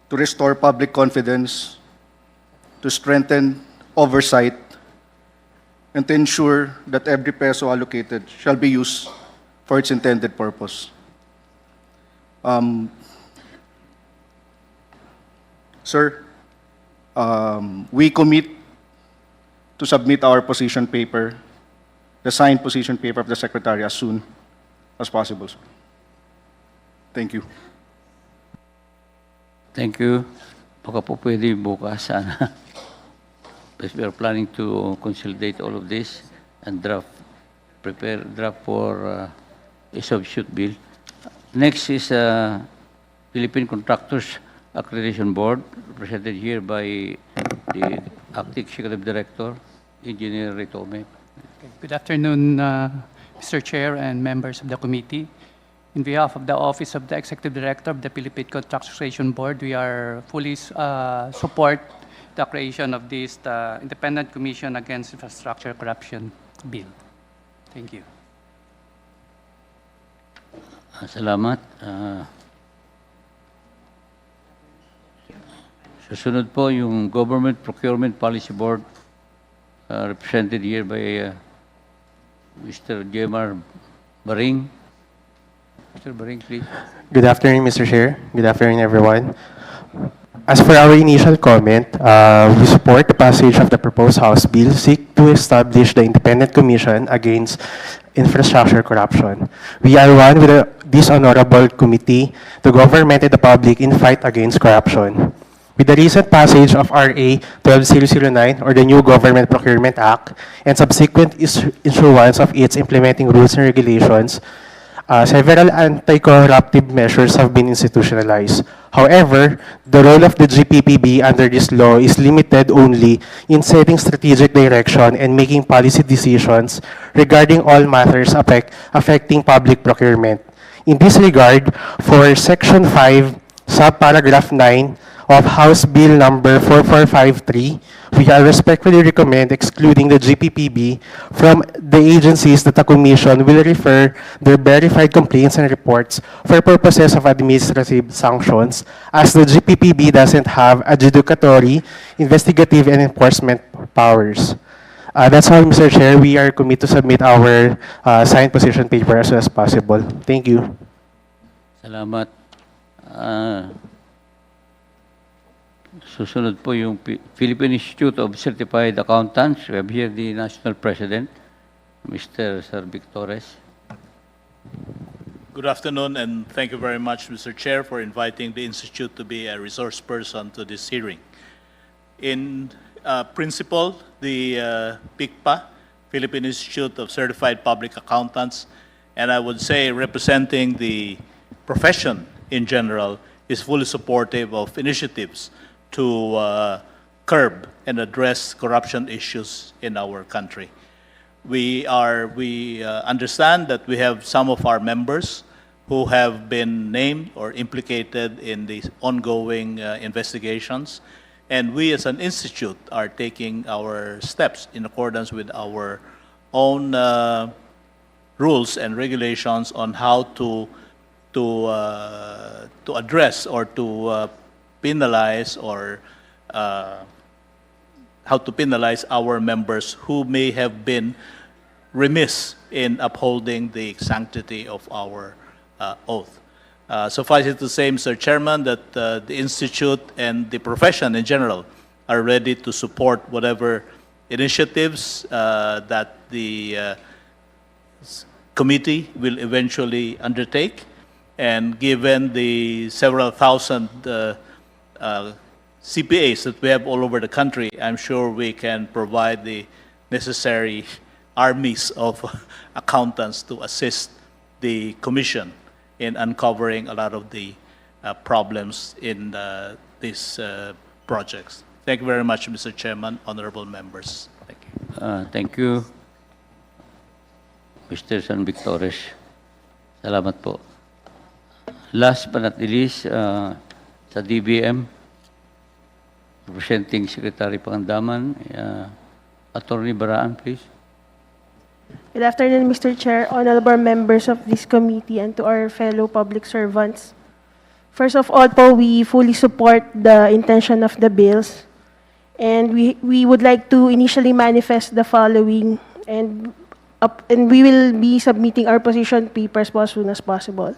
to restore public confidence, to strengthen oversight, and to ensure that every peso allocated shall be used for its intended purpose. Sir, we commit to submit our position paper, the signed position paper of the Secretary, as soon as possible, sir. Thank you. Thank you. Baka po pwede bukas sana. Because we are planning to consolidate all of this and prepare draft for a substitute bill. Next is Philippine Contractors Accreditation Board, represented here by the Acting Executive Director, Engineer Ritome. Good afternoon, Mr. Chair and members of the committee. In behalf of the Office of the Executive Director of the Philippine Contractors Accreditation Board, we are fully support the creation of this Independent Commission Against Infrastructure Corruption Bill. Thank you. Salamat. Susunod po yung Government Procurement Policy Board, represented here by Mr. Jemar Baring. Mr. Baring, please. Good afternoon, Mr. Chair. Good afternoon, everyone. As for our initial comment, we support the passage of the proposed House Bill seek to establish the Independent Commission Against Infrastructure Corruption. We are one with this honorable committee, the government and the public in fight against corruption. With the recent passage of RA 12009, or the new Government Procurement Act, and subsequent issuance of its implementing rules and regulations, several anti-corruptive measures have been institutionalized. However, the role of the GPPB under this law is limited only in setting strategic direction and making policy decisions regarding all matters affecting public procurement. In this regard, for Section 5, Subparagraph 9 of House Bill number 4453, we respectfully recommend excluding the GPPB from the agencies that the Commission will refer their verified complaints and reports for purposes of administrative sanctions, as the GPPB doesn't have adjudicatory, investigative, and enforcement powers. That's all, Mr. Chair. We are committed to submit our signed position paper as soon as possible. Thank you. Salamat. Susunod po yung Philippine Institute of Certified Accountants. We have here the National President, Mr. Sir Victores. Good afternoon, and thank you very much, Mr. Chair, for inviting the Institute to be a resource person to this hearing. In principle, the PICPA, Philippine Institute of Certified Public Accountants, and I would say representing the profession in general, is fully supportive of initiatives to curb and address corruption issues in our country. We understand that we have some of our members who have been named or implicated in the ongoing investigations, and we as an institute are taking our steps in accordance with our own rules and regulations on how to to address or to penalize or how to penalize our members who may have been remiss in upholding the sanctity of our oath. Suffice it to say, Mr. Chairman, that the Institute and the profession in general are ready to support whatever initiatives that the committee will eventually undertake. And given the several thousand CPAs that we have all over the country, I'm sure we can provide the necessary armies of accountants to assist the commission in uncovering a lot of the problems in these projects. Thank you very much, Mr. Chairman, honorable members. Thank you. Thank you, Mr. San Victores. Salamat po. Last but not the least, sa DBM, representing Secretary Pangandaman, Attorney Baraan, please. Good afternoon, Mr. Chair, honorable members of this committee, and to our fellow public servants. First of all po, we fully support the intention of the bills, and we would like to initially manifest the following, and we will be submitting our position papers po as soon as possible.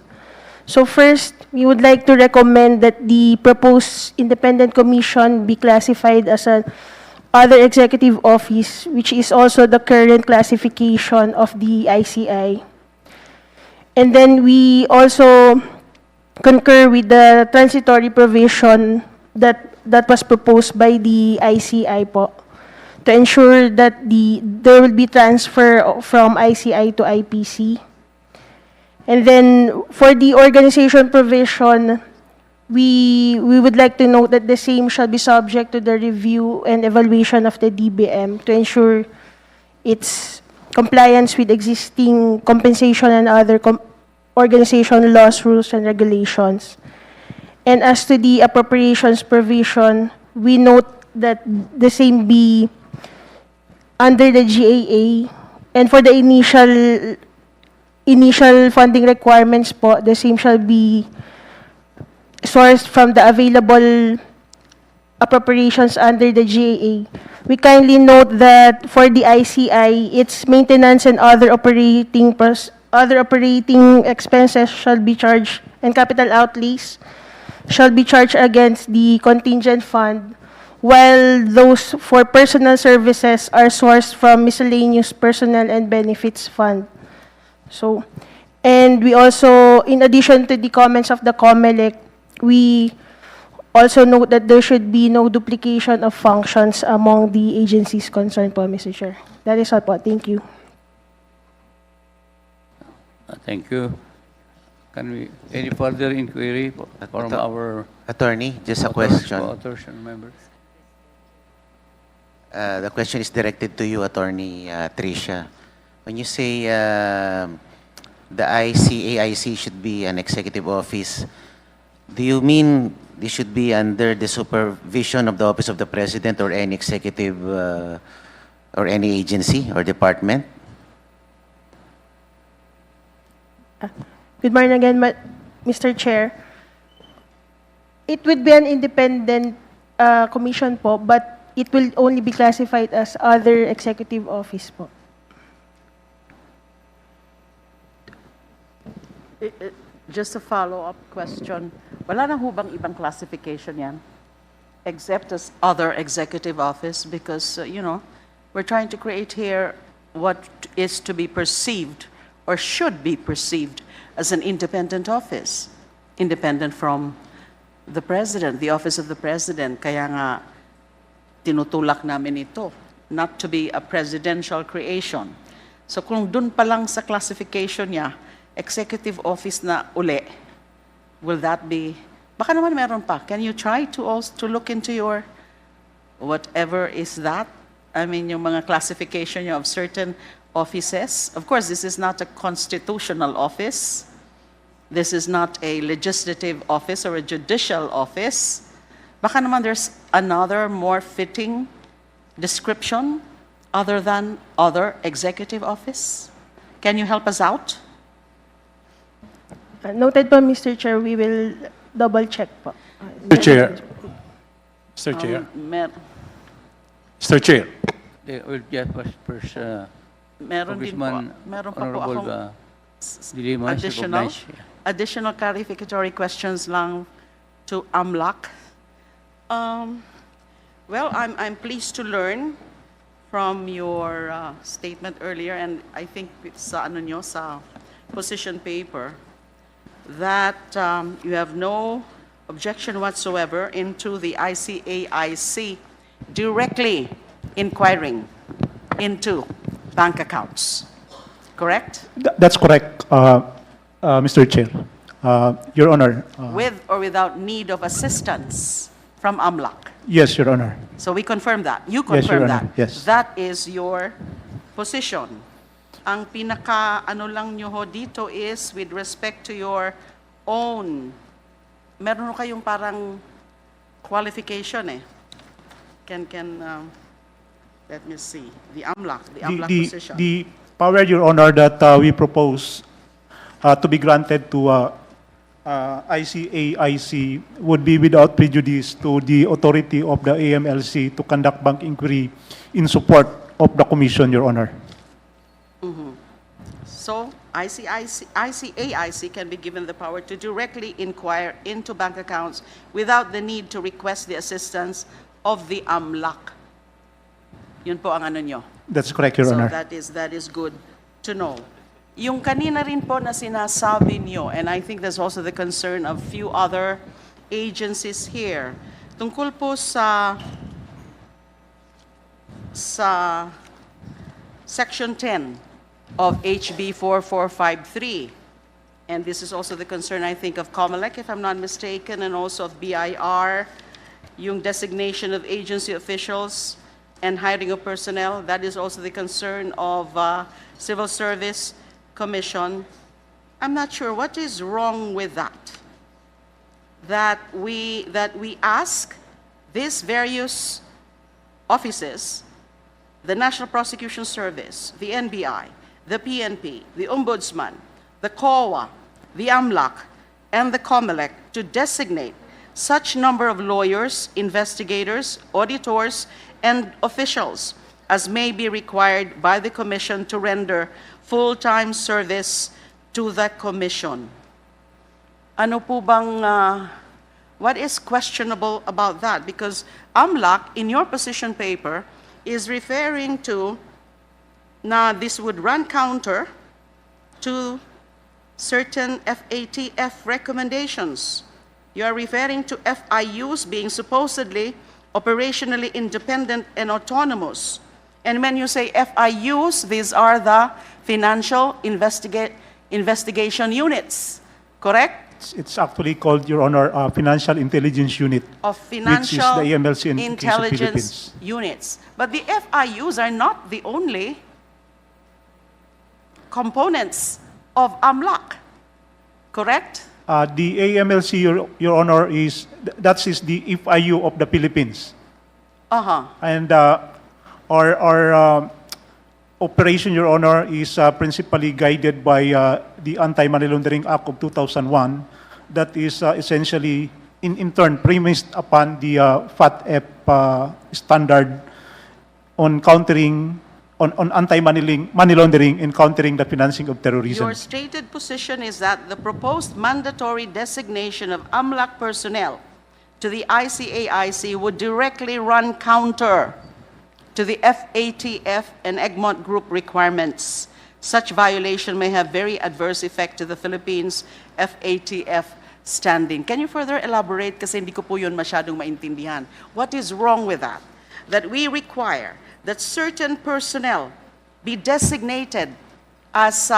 So first, we would like to recommend that the proposed independent commission be classified as an other executive office, which is also the current classification of the ICI. And then we also concur with the transitory provision that was proposed by the ICI po, to ensure that there will be transfer from ICI to IPC. And then for the organization provision, we would like to note that the same shall be subject to the review and evaluation of the DBM to ensure its compliance with existing compensation and other organization laws, rules, and regulations. And as to the appropriations provision, we note that the same be under the GAA, and for the initial funding requirements po, the same shall be sourced from the available appropriations under the GAA. We kindly note that for the ICI, its maintenance and other operating expenses shall be charged, and capital outlays shall be charged against the contingent fund, while those for personal services are sourced from miscellaneous personnel and benefits fund. So, and we also, in addition to the comments of the COMELEC, we also note that there should be no duplication of functions among the agencies concerned po, Mr. Chair. That is all po. Thank you. Thank you. Can we, any further inquiry from our Attorney, just a question. Co-authors and members? The question is directed to you, Attorney Tricia. When you say the ICAIC should be an executive office, do you mean this should be under the supervision of the Office of the President or any executive or any agency or department? Good morning again, Mr. Chair. It would be an independent commission po, but it will only be classified as other executive office po. Just a follow-up question. Wala na ho bang ibang classification yan? Except as other executive office? Because, we're trying to create here what is to be perceived or should be perceived as an independent office. Independent from the President, the Office of the President. Kaya nga, tinutulak namin ito, not to be a presidential creation. So kung dun pa lang sa classification niya, executive office na uli, will that be, baka naman meron pa. Can you try to also look into your, whatever is that? I mean, yung mga classification of certain offices. Of course, this is not a constitutional office. This is not a legislative office or a judicial office. Baka naman there's another more fitting description other than other executive office. Can you help us out? Noted po, Mr. Chair, we will double check po. Mr. Chair. Mr. Chair. Mr. Chair. We'll get first, Meron din po, Congressman meron pa po Honorable akong Dilima is additional, recognized. additional clarificatory questions lang to AMLAC. Well, I'm pleased to learn from your statement earlier, and I think sa ano nyo, sa position paper, that you have no objection whatsoever into the ICAIC directly inquiring into bank accounts. Correct? That's correct, Mr. Chair. Your Honor. With or without need of assistance from AMLAC. Yes, Your Honor. So we confirm that. You Yes, Your confirm Honor. that. Yes. That is your position. Ang pinaka ano lang nyo ho dito is with respect to your own. Meron ho kayong parang qualification eh. Let me see. The AMLAC position. The power, Your Honor, that we propose to be granted to ICAIC would be without prejudice to the authority of the AMLC to conduct bank inquiry in support of the Commission, Your Honor. So ICAIC can be given the power to directly inquire into bank accounts without the need to request the assistance of the AMLAC. Yun po ang ano nyo. That's correct, Your Honor. So that is good to know. Yung kanina rin po na sinasabi nyo, and I think there's also the concern of few other agencies here, tungkol po sa Section 10 of HB 4453. And this is also the concern, I think, of COMELEC, if I'm not mistaken, and also of BIR, yung designation of agency officials and hiring of personnel. That is also the concern of Civil Service Commission. I'm not sure what is wrong with that. That we ask these various offices, the National Prosecution Service, the NBI, the PNP, the Ombudsman, the COA, the AMLAC, and the COMELEC to designate such number of lawyers, investigators, auditors, and officials as may be required by the Commission to render full-time service to the Commission. Ano po bang, what is questionable about that? Because AMLAC, in your position paper, is referring to, na this would run counter to certain FATF recommendations. You are referring to FIUs being supposedly operationally independent and autonomous. And when you say FIUs, these are the financial investigation units, correct? It's actually called, Your Honor, Financial Intelligence Unit, Of which is financial the AMLC in case of intelligence Philippines. units. But the FIUs are not the only components of AMLAC, correct? The AMLC, Your Honor, that is the FIU of the Philippines. And our operation, Your Honor, is principally guided by the Anti-Money Laundering Act of 2001 that is essentially, in turn, premised upon the FATF standard on countering, on anti-money laundering and countering the financing of terrorism. Your stated position is that the proposed mandatory designation of AMLAC personnel to the ICAIC would directly run counter to the FATF and Egmont Group requirements. Such violation may have very adverse effect to the Philippines FATF standing. Can you further elaborate, kasi hindi ko po yun masyadong maintindihan. What is wrong with that? That we require that certain personnel be designated as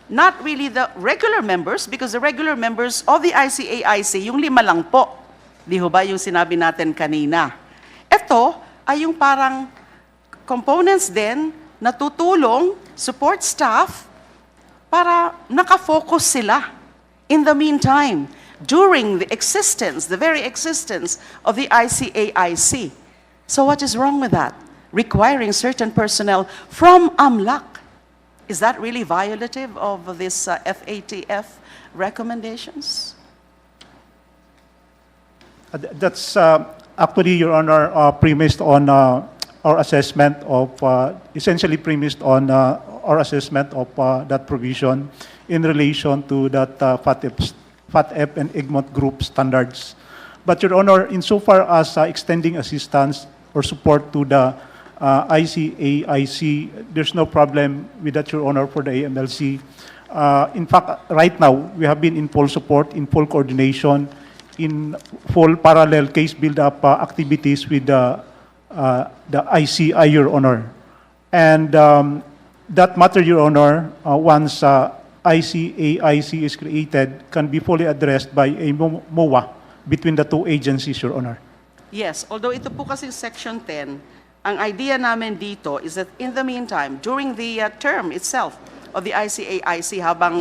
not really the regular members, because the regular members of the ICAIC, yung 5 lang po. Di ho ba yung sinabi natin kanina? Ito ay yung parang components din na tutulong, support staff, para nakafocus sila in the meantime, during the existence, the very existence of the ICAIC. So what is wrong with that? Requiring certain personnel from AMLAC. Is that really violative of this FATF recommendations? That's actually, Your Honor, premised on our assessment of, essentially premised on our assessment of that provision in relation to that FATF and Egmont Group standards. But, Your Honor, insofar as extending assistance or support to the ICAIC, there's no problem with that, Your Honor, for the AMLC. In fact, right now, we have been in full support, in full coordination, in full parallel case build-up activities with the ICI, Your Honor. And that matter, Your Honor, once ICAIC is created, can be fully addressed by a MOA between the two agencies, Your Honor. Yes, although ito po kasing Section 10, ang idea namin dito is that in the meantime, during the term itself of the ICAIC, habang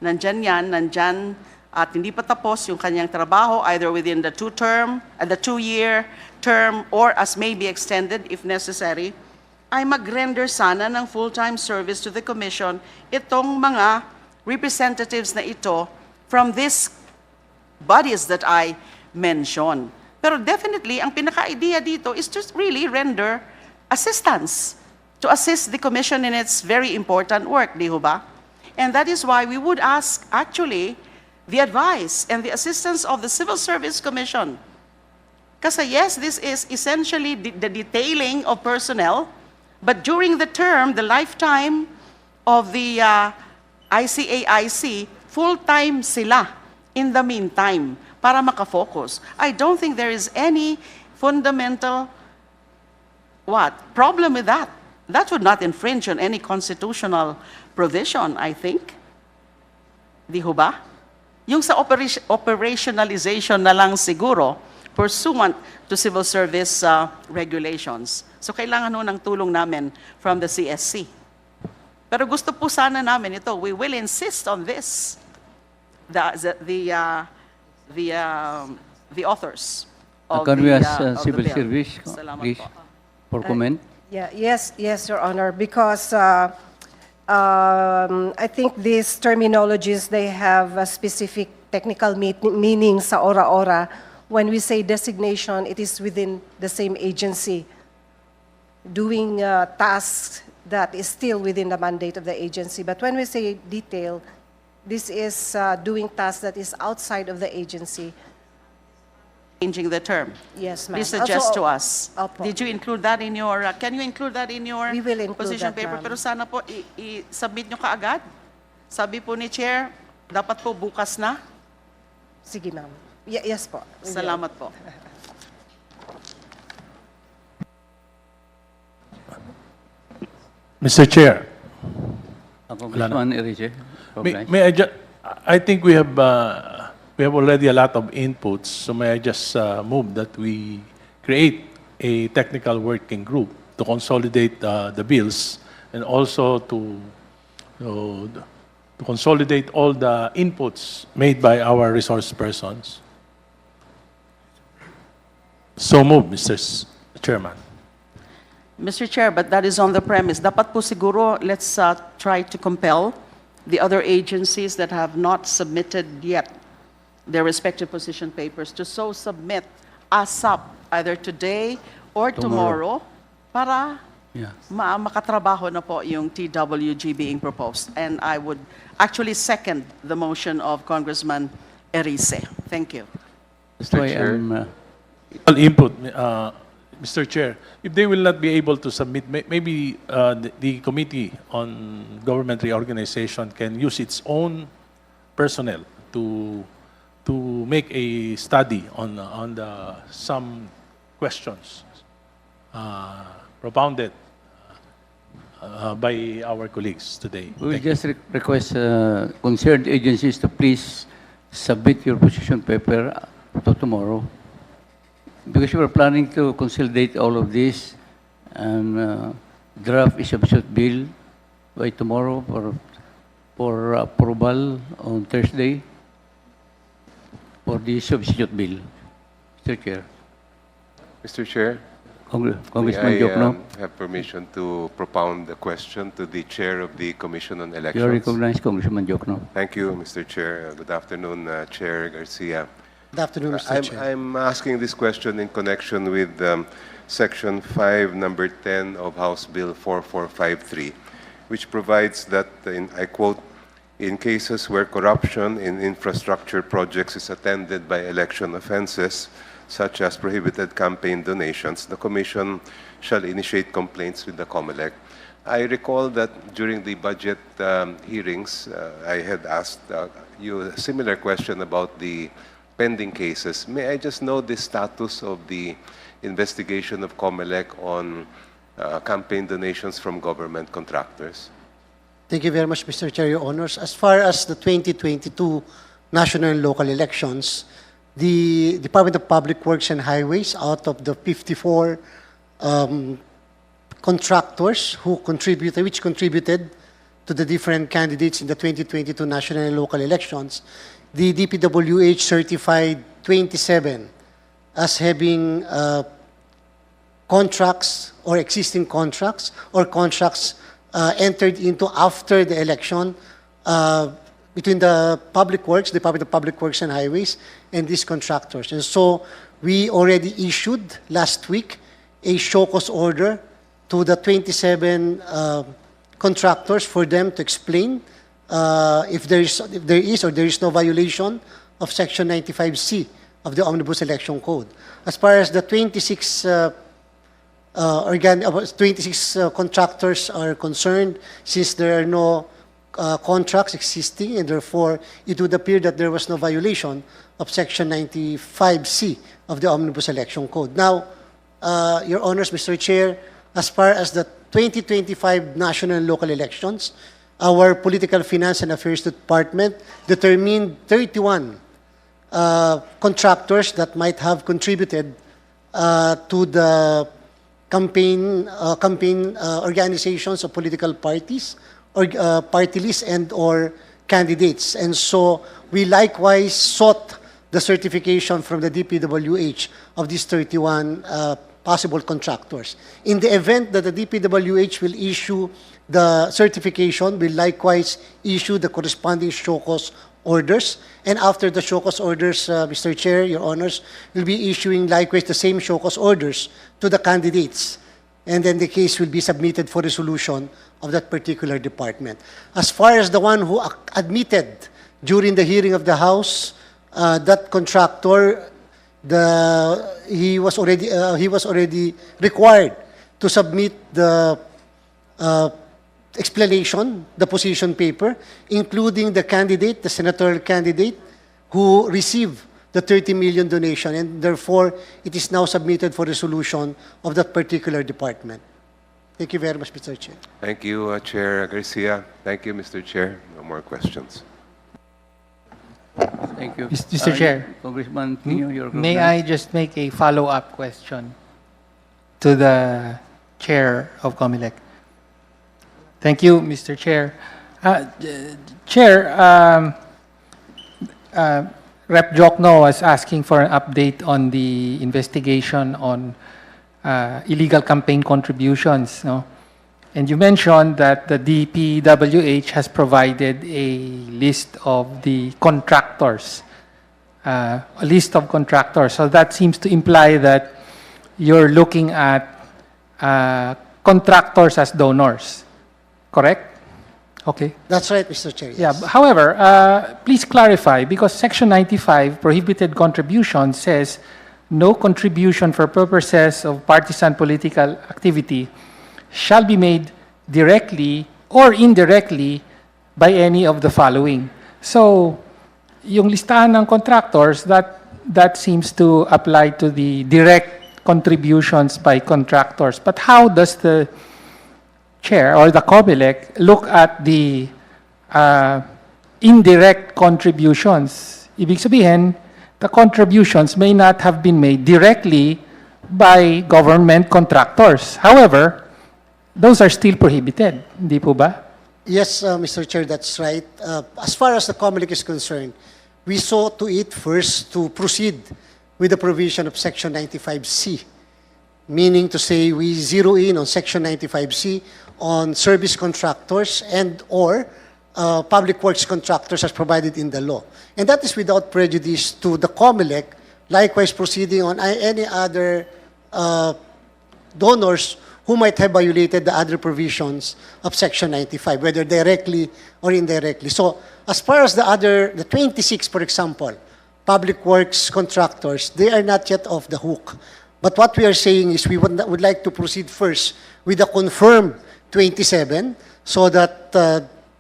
nandyan at hindi pa tapos yung kanyang trabaho, either within the the 2-year term, or as may be extended if necessary, ay mag-render sana ng full-time service to the Commission itong mga representatives na ito from these bodies that I mentioned. Pero definitely, ang pinaka-idea dito is to really render assistance to assist the Commission in its very important work, di ho ba? And that is why we would ask, actually, the advice and the assistance of the Civil Service Commission. Kasi yes, this is essentially the detailing of personnel, but during the term, the lifetime of the ICAIC, full-time sila in the meantime para makafocus. I don't think there is any fundamental problem with that. That would not infringe on any constitutional provision, I think. Di ho ba? Yung sa operationalization na lang siguro, pursuant to civil service regulations. So kailangan ho ng tulong namin from the CSC. Pero gusto po sana namin ito, we will insist on this, the authors of Can we ask of the Civil bill. Service, Salamat please, po. for comment? Yes, Your Honor, because I think these terminologies, they have a specific technical meaning sa ora-ora. When we say designation, it is within the same agency, doing tasks that is still within the mandate of the agency. But when we say detail, this is doing tasks that is outside of the agency. Changing the term. Yes, ma'am. Please suggest Also, to us. Opo. Did you include that in your, can you include that in your We will include position that, paper? ma'am. Pero sana po, i-submit nyo kaagad. Sabi po ni Chair, dapat po bukas na. Sige, ma'am. Yes po. We will. Salamat po. Mr. Chair, Congressman Erice. I think we have already a lot of inputs, so may I just move that we create a technical working group to consolidate the bills and also to consolidate all the inputs made by our resource persons. So move, Mr. Chairman. Mr. Chair, but that is on the premise. Dapat po siguro, let's try to compel the other agencies that have not submitted yet their respective position papers to so submit ASAP either today or tomorrow para makatrabaho na po yung TWG being proposed. And I would actually second the motion of Congressman Erice. Thank you. Mr. Chair. Input, Mr. Chair, if they will not be able to submit, maybe the Committee on Government Reorganization can use its own personnel to make a study on some questions propounded by our colleagues today. We will just request concerned agencies to please submit your position paper to tomorrow. Because we are planning to consolidate all of this and draft a substitute bill by tomorrow for approval on Thursday for the substitute bill. Mr. Chair. Mr. Chair, Congressman may I Jokno. have permission to propound the question to the Chair of the Commission on Elections? You are recognized, Congressman Jokno. Thank you, Mr. Chair. Good afternoon, Chair Garcia. Good afternoon, Mr. Chair. I'm asking this question in connection with Section 5, Number 10 of House Bill 4453, which provides that, I quote, in cases where corruption in infrastructure projects is attended by election offenses, such as prohibited campaign donations, the Commission shall initiate complaints with the COMELEC. I recall that during the budget hearings, I had asked you a similar question about the pending cases. May I just know the status of the investigation of COMELEC on campaign donations from government contractors? Thank you very much, Mr. Chair, Your Honors. As far as the 2022 national and local elections, the Department of Public Works and Highways, out of the 54 contractors which contributed to the different candidates in the 2022 national and local elections, the DPWH certified 27 as having contracts or existing contracts or contracts entered into after the election between the Public Works, Department of Public Works and Highways, and these contractors. And so we already issued last week a show cause order to the 27 contractors for them to explain if there is or there is no violation of Section 95C of the Omnibus Election Code. As far as the 26 contractors are concerned, since there are no contracts existing, and therefore it would appear that there was no violation of Section 95C of the Omnibus Election Code. Now, Your Honors, Mr. Chair, as far as the 2025 national and local elections, our Political Finance and Affairs Department determined 31 contractors that might have contributed to the campaign organizations of political parties or party lists and or candidates. And so we likewise sought the certification from the DPWH of these 31 possible contractors. In the event that the DPWH will issue the certification, will likewise issue the corresponding show cause orders. And after the show cause orders, Mr. Chair, Your Honors, will be issuing likewise the same show cause orders to the candidates. And then the case will be submitted for resolution of that particular department. As far as the one who admitted during the hearing of the House, that contractor, he was already required to submit the explanation, the position paper, including the candidate, the senatorial candidate, who received the 30 million donation, and therefore it is now submitted for resolution of that particular department. Thank you very much, Mr. Chair. Thank you, Chair Garcia. Thank you, Mr. Chair. No more questions. Thank you. Mr. Chair, Congressman Pino, your may I just make a follow-up question to the Chair of COMELEC? Thank you, Mr. Chair. Chair, Rep. Jokno was asking for an update on the investigation on illegal campaign contributions. No? And you mentioned that the DPWH has provided a list of the contractors, So that seems to imply that you're looking at contractors as donors, correct? Okay. That's right, Mr. Chair. Yes. Yeah. However, please clarify, because Section 95, prohibited contribution, says no contribution for purposes of partisan political activity shall be made directly or indirectly by any of the following. So, yung listahan ng contractors, that seems to apply to the direct contributions by contractors. But how does the Chair or the COMELEC look at the indirect contributions? Ibig sabihin, the contributions may not have been made directly by government contractors. However, those are still prohibited. Hindi po ba? Yes, Mr. Chair, that's right. As far as the COMELEC is concerned, we saw to it first to proceed with the provision of Section 95C, meaning to say we zero in on Section 95C on service contractors and or public works contractors as provided in the law. And that is without prejudice to the COMELEC, likewise proceeding on any other donors who might have violated the other provisions of Section 95, whether directly or indirectly. So as far as the 26, for example, public works contractors, they are not yet off the hook. But what we are saying is we would like to proceed first with the confirmed 27 so that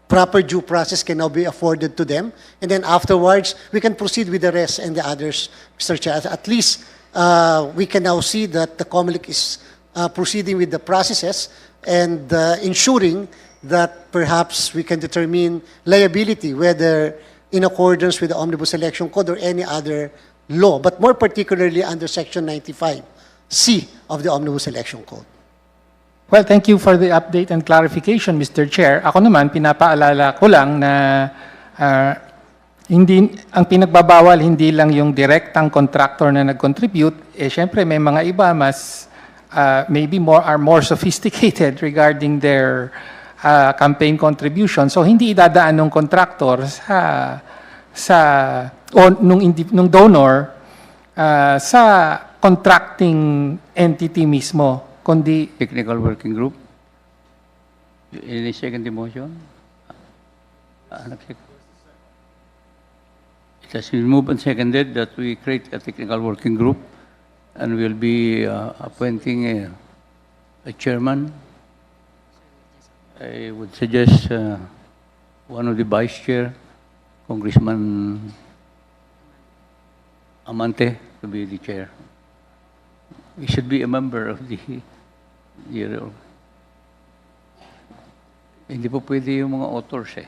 proper due process can now be afforded to them. And then afterwards, we can proceed with the rest and the others, Mr. Chair. At least we can now see that the COMELEC is proceeding with the processes and ensuring that perhaps we can determine liability, whether in accordance with the Omnibus Election Code or any other law, but more particularly under Section 95C of the Omnibus Election Code. Well, thank you for the update and clarification, Mr. Chair. Ako naman, pinapaalala ko lang na ang pinagbabawal hindi lang yung direktang contractor na nag-contribute, syempre may mga iba mas maybe are more sophisticated regarding their campaign contribution. So hindi idadaan ng contractor nung donor sa contracting entity mismo, kundi Technical Working Group. Any second motion? It has been moved and seconded that we create a technical working group and we'll be appointing a chairman. I would suggest one of the vice chair, Congressman Amante, to be the chair. He should be a member of the hindi po pwede yung mga authors eh.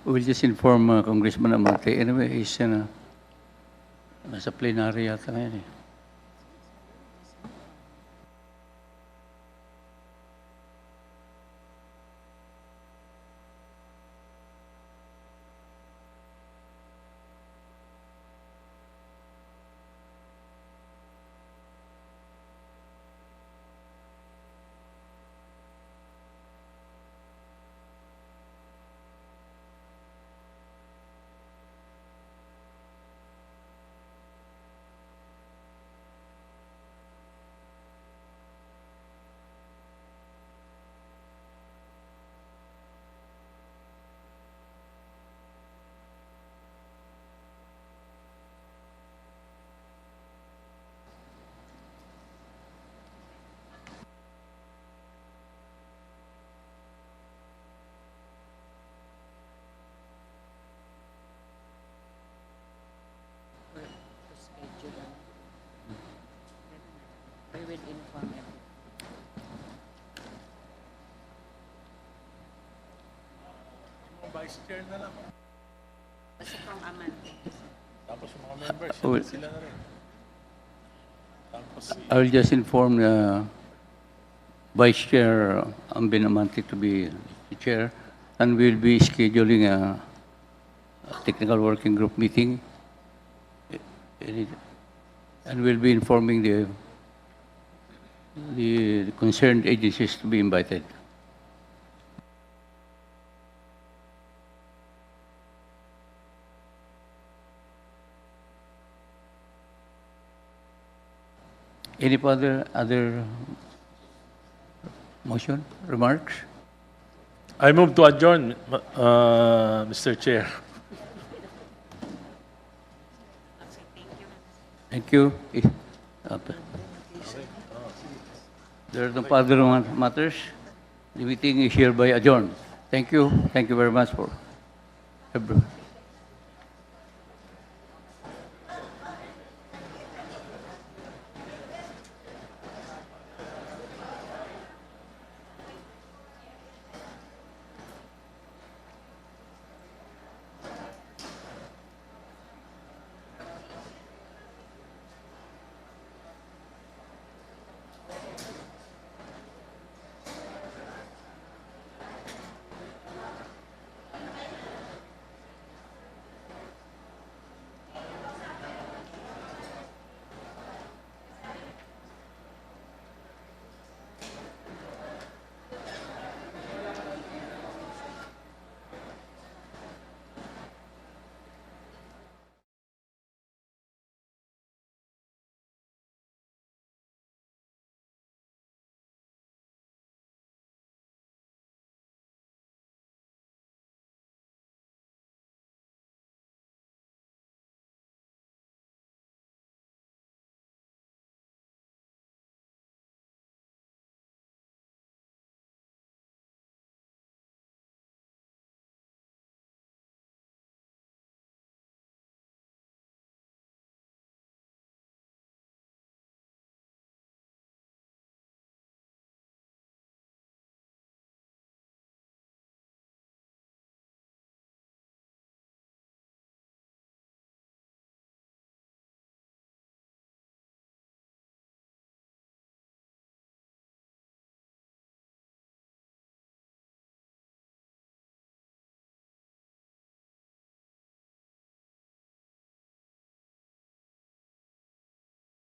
We'll just inform Congressman Amante. Anyway, he's nasa plenary yata ngayon eh. Vice Chair na lang. Basta kong Amante. Tapos yung mga members, sila na rin. I will just inform Vice Chair Ambin Amante to be the chair, and we'll be scheduling a technical working group meeting, and we'll be informing the concerned agencies to be invited. Any other motion, remarks? I move to adjourn, Mr. Chair. Thank you. There are no further matters. The meeting is hereby adjourned. Thank you. Thank you very much for everyone.